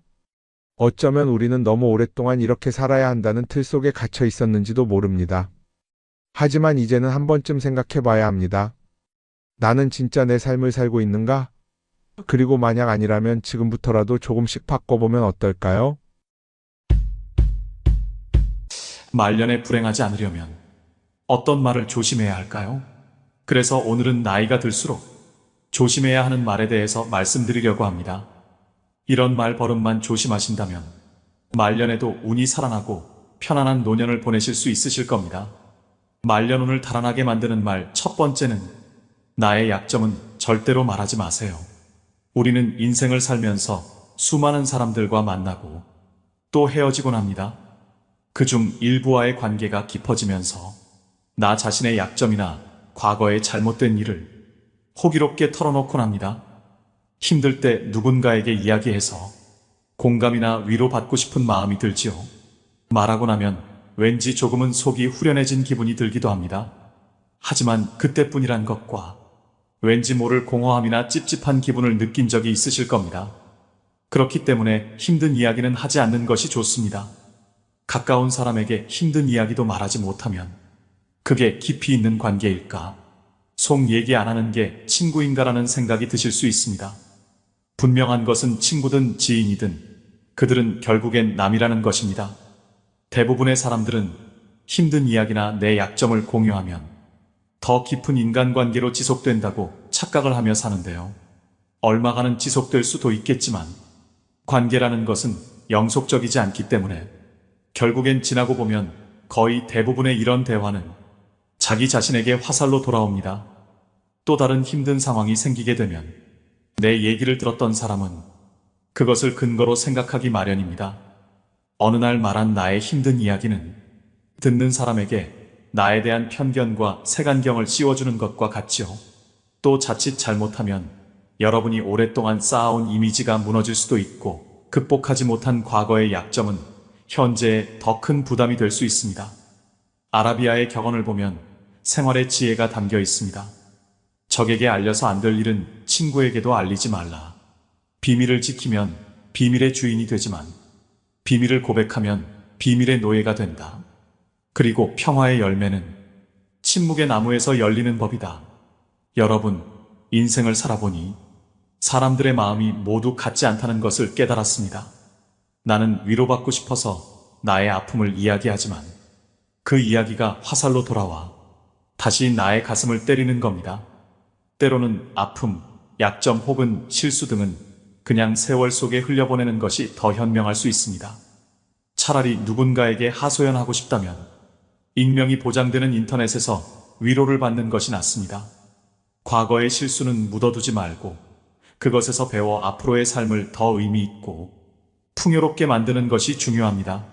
Speaker 2: 어쩌면 우리는 너무 오랫동안 이렇게 살아야 한다는 틀 속에 갇혀 있었는지도 모릅니다. 하지만 이제는 한 번쯤 생각해 봐야 합니다. 나는 진짜 내 삶을 살고 있는가? 그리고 만약 아니라면 지금부터라도 조금씩 바꿔보면 어떨까요?
Speaker 3: 말년에 불행하지 않으려면 어떤 말을 조심해야 할까요? 그래서 오늘은 나이가 들수록 조심해야 하는 말에 대해서 말씀드리려고 합니다. 이런 말 버릇만 조심하신다면 말년에도 운이 살아나고 편안한 노년을 보내실 수 있으실 겁니다. 말년운을 달아나게 만드는 말 첫 번째는 나의 약점은 절대로 말하지 마세요. 우리는 인생을 살면서 수많은 사람들과 만나고 또 헤어지곤 합니다. 그중 일부와의 관계가 깊어지면서 나 자신의 약점이나 과거의 잘못된 일을 호기롭게 털어놓곤 합니다. 힘들 때 누군가에게 이야기해서 공감이나 위로받고 싶은 마음이 들지요. 말하고 나면 왠지 조금은 속이 후련해진 기분이 들기도 합니다. 하지만 그때뿐이란 것과 왠지 모를 공허함이나 찝찝한 기분을 느낀 적이 있으실 겁니다. 그렇기 때문에 힘든 이야기는 하지 않는 것이 좋습니다. 가까운 사람에게 힘든 이야기도 말하지 못하면 그게 깊이 있는 관계일까? 속 얘기 안 하는 게 친구인가라는 생각이 드실 수 있습니다. 분명한 것은 친구든 지인이든 그들은 결국엔 남이라는 것입니다. 대부분의 사람들은 힘든 이야기나 내 약점을 공유하면 더 깊은 인간관계로 지속된다고 착각을 하며 사는데요. 얼마간은 지속될 수도 있겠지만 관계라는 것은 영속적이지 않기 때문에 결국엔 지나고 보면 거의 대부분의 이런 대화는 자기 자신에게 화살로 돌아옵니다. 또 다른 힘든 상황이 생기게 되면 내 얘기를 들었던 사람은 그것을 근거로 생각하기 마련입니다. 어느 날 말한 나의 힘든 이야기는 듣는 사람에게 나에 대한 편견과 색안경을 씌워주는 것과 같지요. 또 자칫 잘못하면 여러분이 오랫동안 쌓아온 이미지가 무너질 수도 있고 극복하지 못한 과거의 약점은 현재에 더 큰 부담이 될 수 있습니다. 아라비아의 격언을 보면 생활의 지혜가 담겨 있습니다. 적에게 알려서 안 될 일은 친구에게도 알리지 말라. 비밀을 지키면 비밀의 주인이 되지만 비밀을 고백하면 비밀의 노예가 된다. 그리고 평화의 열매는 침묵의 나무에서 열리는 법이다. 여러분, 인생을 살아보니 사람들의 마음이 모두 같지 않다는 것을 깨달았습니다. 나는 위로받고 싶어서 나의 아픔을 이야기하지만 그 이야기가 화살로 돌아와 다시 나의 가슴을 때리는 겁니다. 때로는 아픔, 약점 혹은 실수 등은 그냥 세월 속에 흘려보내는 것이 더 현명할 수 있습니다. 차라리 누군가에게 하소연하고 싶다면 익명이 보장되는 인터넷에서 위로를 받는 것이 낫습니다. 과거의 실수는 묻어두지 말고 그것에서 배워 앞으로의 삶을 더 의미 있고 풍요롭게 만드는 것이 중요합니다.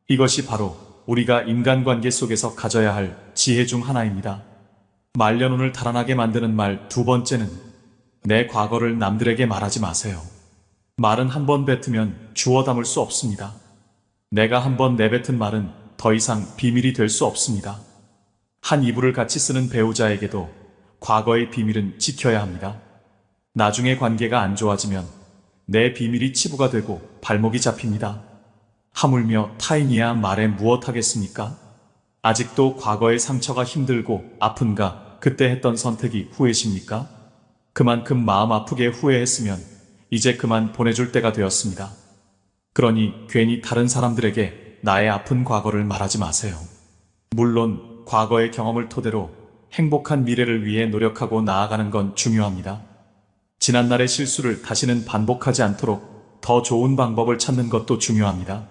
Speaker 3: 이것이 바로 우리가 인간관계 속에서 가져야 할 지혜 중 하나입니다. 말년운을 달아나게 만드는 말 두 번째는 내 과거를 남들에게 말하지 마세요. 말은 한 번 뱉으면 주워 담을 수 없습니다. 내가 한 번 내뱉은 말은 더 이상 비밀이 될 수 없습니다. 한 이불을 같이 쓰는 배우자에게도 과거의 비밀은 지켜야 합니다. 나중에 관계가 안 좋아지면 내 비밀이 치부가 되고 발목이 잡힙니다. 하물며 타인이야 말해 무엇하겠습니까? 아직도 과거의 상처가 힘들고 아픈가? 그때 했던 선택이 후회십니까? 그만큼 마음 아프게 후회했으면 이제 그만 보내줄 때가 되었습니다. 그러니 괜히 다른 사람들에게 나의 아픈 과거를 말하지 마세요. 물론 과거의 경험을 토대로 행복한 미래를 위해 노력하고 나아가는 건 중요합니다. 지난날의 실수를 다시는 반복하지 않도록 더 좋은 방법을 찾는 것도 중요합니다.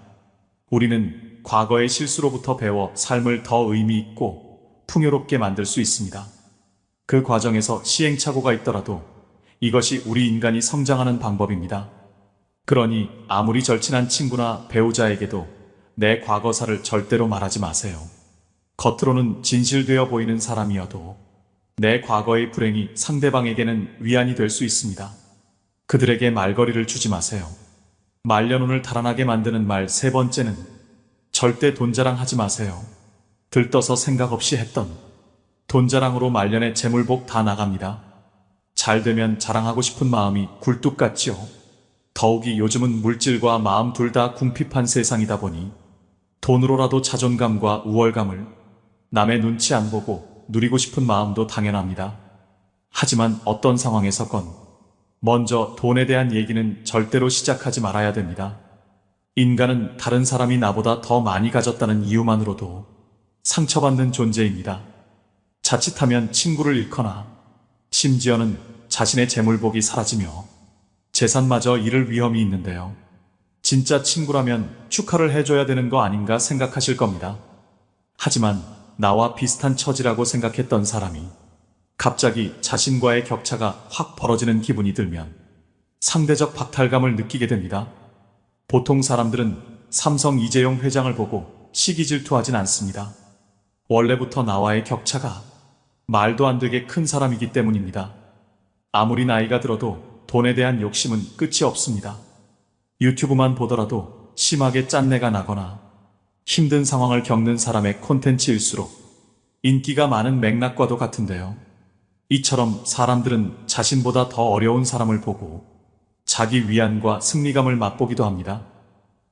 Speaker 3: 우리는 과거의 실수로부터 배워 삶을 더 의미 있고 풍요롭게 만들 수 있습니다. 그 과정에서 시행착오가 있더라도 이것이 우리 인간이 성장하는 방법입니다. 그러니 아무리 절친한 친구나 배우자에게도 내 과거사를 절대로 말하지 마세요. 겉으로는 진실되어 보이는 사람이어도 내 과거의 불행이 상대방에게는 위안이 될 수 있습니다. 그들에게 말거리를 주지 마세요. 말년운을 달아나게 만드는 말 세 번째는 절대 돈 자랑하지 마세요. 들떠서 생각 없이 했던 돈 자랑으로 말년의 재물복 다 나갑니다. 잘 되면 자랑하고 싶은 마음이 굴뚝 같지요. 더욱이 요즘은 물질과 마음 둘 다 궁핍한 세상이다 보니 돈으로라도 자존감과 우월감을 남의 눈치 안 보고 누리고 싶은 마음도 당연합니다. 하지만 어떤 상황에서건 먼저 돈에 대한 얘기는 절대로 시작하지 말아야 됩니다. 인간은 다른 사람이 나보다 더 많이 가졌다는 이유만으로도 상처받는 존재입니다. 자칫하면 친구를 잃거나 심지어는 자신의 재물복이 사라지며 재산마저 잃을 위험이 있는데요. 진짜 친구라면 축하를 해줘야 되는 거 아닌가 생각하실 겁니다. 하지만 나와 비슷한 처지라고 생각했던 사람이 갑자기 자신과의 격차가 확 벌어지는 기분이 들면 상대적 박탈감을 느끼게 됩니다. 보통 사람들은 삼성 이재용 회장을 보고 시기질투하진 않습니다. 원래부터 나와의 격차가 말도 안 되게 큰 사람이기 때문입니다. 아무리 나이가 들어도 돈에 대한 욕심은 끝이 없습니다. 유튜브만 보더라도 심하게 짠내가 나거나 힘든 상황을 겪는 사람의 콘텐츠일수록 인기가 많은 맥락과도 같은데요. 이처럼 사람들은 자신보다 더 어려운 사람을 보고 자기 위안과 승리감을 맛보기도 합니다.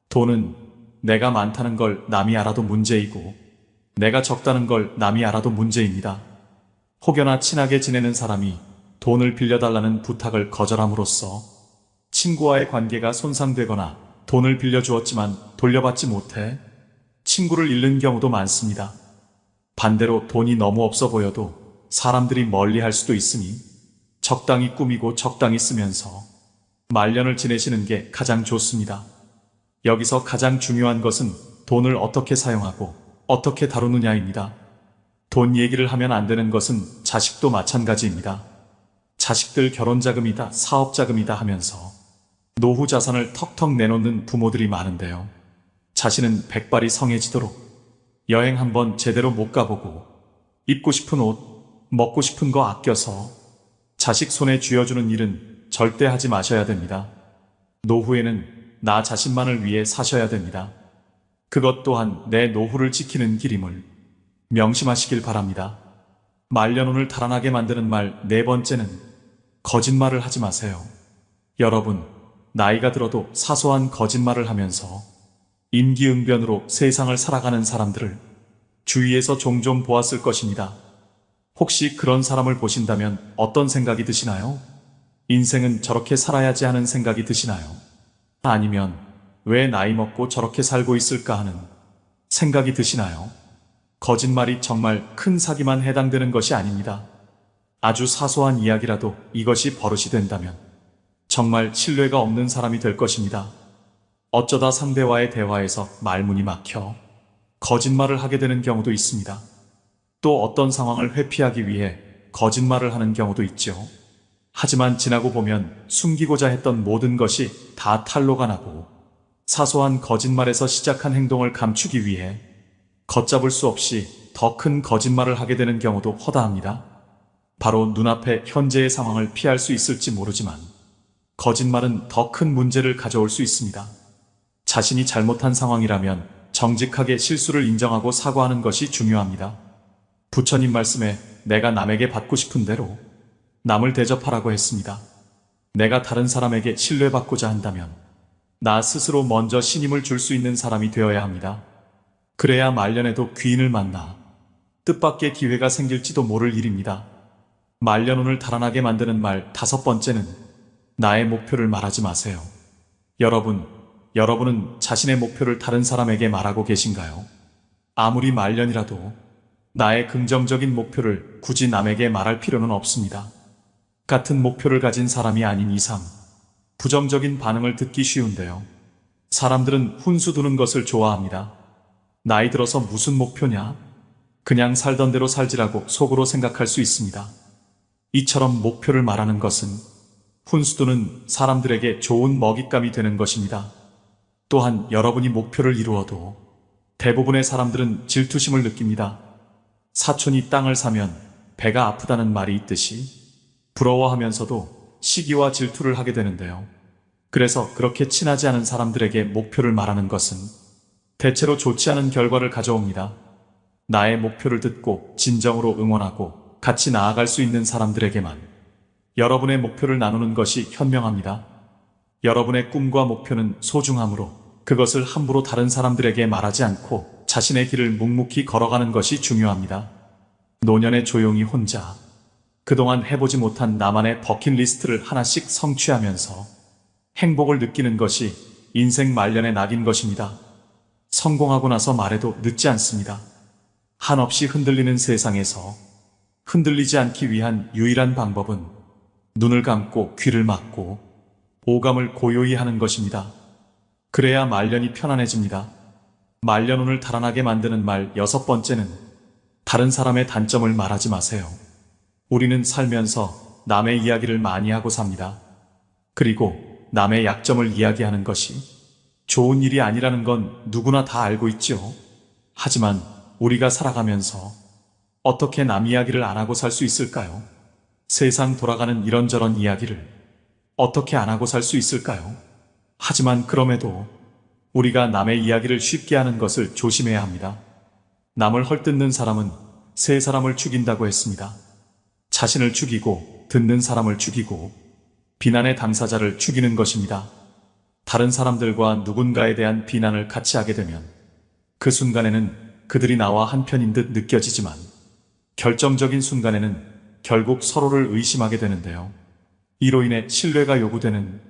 Speaker 3: 돈은 내가 많다는 걸 남이 알아도 문제이고 내가 적다는 걸 남이 알아도 문제입니다. 혹여나 친하게 지내는 사람이 돈을 빌려달라는 부탁을 거절함으로써 친구와의 관계가 손상되거나 돈을 빌려주었지만 돌려받지 못해 친구를 잃는 경우도 많습니다. 반대로 돈이 너무 없어 보여도 사람들이 멀리할 수도 있으니 적당히 꾸미고 적당히 쓰면서 말년을 지내시는 게 가장 좋습니다. 여기서 가장 중요한 것은 돈을 어떻게 사용하고 어떻게 다루느냐입니다. 돈 얘기를 하면 안 되는 것은 자식도 마찬가지입니다. 자식들 결혼자금이다, 사업자금이다 하면서 노후 자산을 턱턱 내놓는 부모들이 많은데요. 자신은 백발이 성해지도록 여행 한번 제대로 못 가보고 입고 싶은 옷, 먹고 싶은 거 아껴서 자식 손에 쥐어주는 일은 절대 하지 마셔야 됩니다. 노후에는 나 자신만을 위해 사셔야 됩니다. 그것 또한 내 노후를 지키는 길임을 명심하시길 바랍니다. 말년운을 달아나게 만드는 말 네 번째는 거짓말을 하지 마세요. 여러분, 나이가 들어도 사소한 거짓말을 하면서 임기응변으로 세상을 살아가는 사람들을 주위에서 종종 보았을 것입니다. 혹시 그런 사람을 보신다면 어떤 생각이 드시나요? 인생은 저렇게 살아야지 하는 생각이 드시나요? 아니면 왜 나이 먹고 저렇게 살고 있을까 하는 생각이 드시나요? 거짓말이 정말 큰 사기만 해당되는 것이 아닙니다. 아주 사소한 이야기라도 이것이 버릇이 된다면 정말 신뢰가 없는 사람이 될 것입니다. 어쩌다 상대와의 대화에서 말문이 막혀 거짓말을 하게 되는 경우도 있습니다. 또 어떤 상황을 회피하기 위해 거짓말을 하는 경우도 있죠. 하지만 지나고 보면 숨기고자 했던 모든 것이 다 탄로가 나고 사소한 거짓말에서 시작한 행동을 감추기 위해 걷잡을 수 없이 더 큰 거짓말을 하게 되는 경우도 허다합니다. 바로 눈앞의 현재의 상황을 피할 수 있을지 모르지만 거짓말은 더 큰 문제를 가져올 수 있습니다. 자신이 잘못한 상황이라면 정직하게 실수를 인정하고 사과하는 것이 중요합니다. 부처님 말씀에 내가 남에게 받고 싶은 대로 남을 대접하라고 했습니다. 내가 다른 사람에게 신뢰받고자 한다면 나 스스로 먼저 신임을 줄 수 있는 사람이 되어야 합니다. 그래야 말년에도 귀인을 만나 뜻밖의 기회가 생길지도 모를 일입니다. 말년운을 달아나게 만드는 말 5번째는 나의 목표를 말하지 마세요. 여러분은 자신의 목표를 다른 사람에게 말하고 계신가요? 아무리 말년이라도 나의 긍정적인 목표를 굳이 남에게 말할 필요는 없습니다. 같은 목표를 가진 사람이 아닌 이상 부정적인 반응을 듣기 쉬운데요. 사람들은 훈수 두는 것을 좋아합니다. 나이 들어서 무슨 목표냐? 그냥 살던 대로 살지라고 속으로 생각할 수 있습니다. 이처럼 목표를 말하는 것은 훈수 두는 사람들에게 좋은 먹잇감이 되는 것입니다. 또한 여러분이 목표를 이루어도 대부분의 사람들은 질투심을 느낍니다. 사촌이 땅을 사면 배가 아프다는 말이 있듯이 부러워하면서도 시기와 질투를 하게 되는데요. 그래서 그렇게 친하지 않은 사람들에게 목표를 말하는 것은 대체로 좋지 않은 결과를 가져옵니다. 나의 목표를 듣고 진정으로 응원하고 같이 나아갈 수 있는 사람들에게만 여러분의 목표를 나누는 것이 현명합니다. 여러분의 꿈과 목표는 소중하므로 그것을 함부로 다른 사람들에게 말하지 않고 자신의 길을 묵묵히 걸어가는 것이 중요합니다. 노년에 조용히 혼자 그동안 해보지 못한 나만의 버킷리스트를 하나씩 성취하면서 행복을 느끼는 것이 인생 말년의 낙인 것입니다. 성공하고 나서 말해도 늦지 않습니다. 한없이 흔들리는 세상에서 흔들리지 않기 위한 유일한 방법은 눈을 감고 귀를 막고 오감을 고요히 하는 것입니다. 그래야 말년이 편안해집니다. 말년운을 달아나게 만드는 말 6번째는 다른 사람의 단점을 말하지 마세요. 우리는 살면서 남의 이야기를 많이 하고 삽니다. 그리고 남의 약점을 이야기하는 것이 좋은 일이 아니라는 건 누구나 다 알고 있죠. 하지만 우리가 살아가면서 어떻게 남 이야기를 안 하고 살 수 있을까요? 세상 돌아가는 이런저런 이야기를 어떻게 안 하고 살 수 있을까요? 하지만 그럼에도 우리가 남의 이야기를 쉽게 하는 것을 조심해야 합니다. 남을 헐뜯는 사람은 세 사람을 죽인다고 했습니다. 자신을 죽이고 듣는 사람을 죽이고 비난의 당사자를 죽이는 것입니다. 다른 사람들과 누군가에 대한 비난을 같이 하게 되면 그 순간에는 그들이 나와 한편인 듯 느껴지지만 결정적인 순간에는 결국 서로를 의심하게 되는데요. 이로 인해 신뢰가 요구되는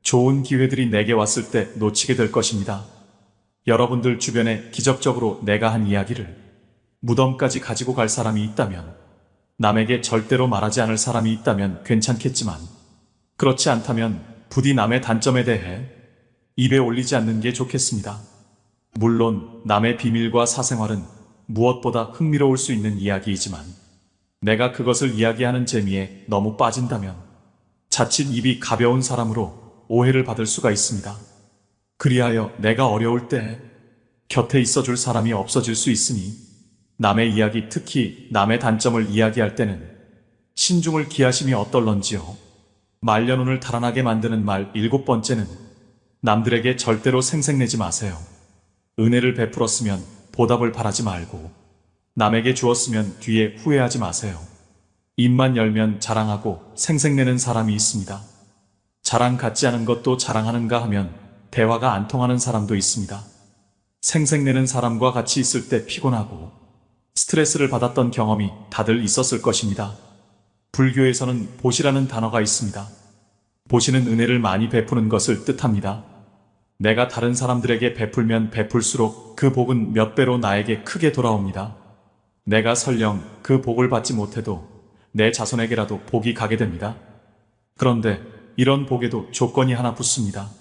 Speaker 3: 좋은 기회들이 내게 왔을 때 놓치게 될 것입니다. 여러분들 주변에 기적적으로 내가 한 이야기를 무덤까지 가지고 갈 사람이 있다면, 남에게 절대로 말하지 않을 사람이 있다면 괜찮겠지만, 그렇지 않다면 부디 남의 단점에 대해 입에 올리지 않는 게 좋겠습니다. 물론 남의 비밀과 사생활은 무엇보다 흥미로울 수 있는 이야기이지만 내가 그것을 이야기하는 재미에 너무 빠진다면 자칫 입이 가벼운 사람으로 오해를 받을 수가 있습니다. 그리하여 내가 어려울 때 곁에 있어줄 사람이 없어질 수 있으니 남의 이야기, 특히 남의 단점을 이야기할 때는 신중을 기하심이 어떨런지요. 말년운을 달아나게 만드는 말 7번째는 남들에게 절대로 생색내지 마세요. 은혜를 베풀었으면 보답을 바라지 말고 남에게 주었으면 뒤에 후회하지 마세요. 입만 열면 자랑하고 생색내는 사람이 있습니다. 자랑 같지 않은 것도 자랑하는가 하면 대화가 안 통하는 사람도 있습니다. 생색내는 사람과 같이 있을 때 피곤하고 스트레스를 받았던 경험이 다들 있었을 것입니다. 불교에서는 보시라는 단어가 있습니다. 보시는 은혜를 많이 베푸는 것을 뜻합니다. 내가 다른 사람들에게 베풀면 베풀수록 그 복은 몇 배로 나에게 크게 돌아옵니다. 내가 설령 그 복을 받지 못해도 내 자손에게라도 복이 가게 됩니다. 그런데 이런 복에도 조건이 하나 붙습니다.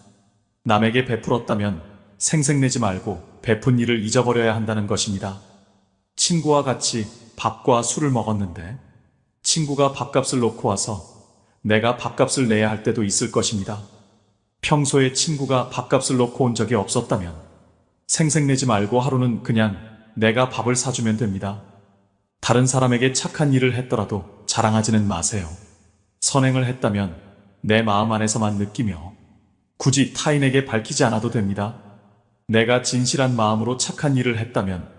Speaker 3: 남에게 베풀었다면 생색내지 말고 베푼 일을 잊어버려야 한다는 것입니다. 친구와 같이 밥과 술을 먹었는데 친구가 밥값을 놓고 와서 내가 밥값을 내야 할 때도 있을 것입니다. 평소에 친구가 밥값을 놓고 온 적이 없었다면 생색내지 말고 하루는 그냥 내가 밥을 사주면 됩니다. 다른 사람에게 착한 일을 했더라도 자랑하지는 마세요. 선행을 했다면 내 마음 안에서만 느끼며 굳이 타인에게 밝히지 않아도 됩니다. 내가 진실한 마음으로 착한 일을 했다면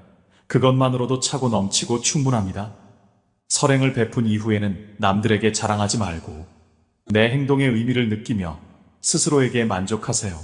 Speaker 3: 그것만으로도 차고 넘치고 충분합니다. 선행을 베푼 이후에는 남들에게 자랑하지 말고 내 행동의 의미를 느끼며 스스로에게 만족하세요.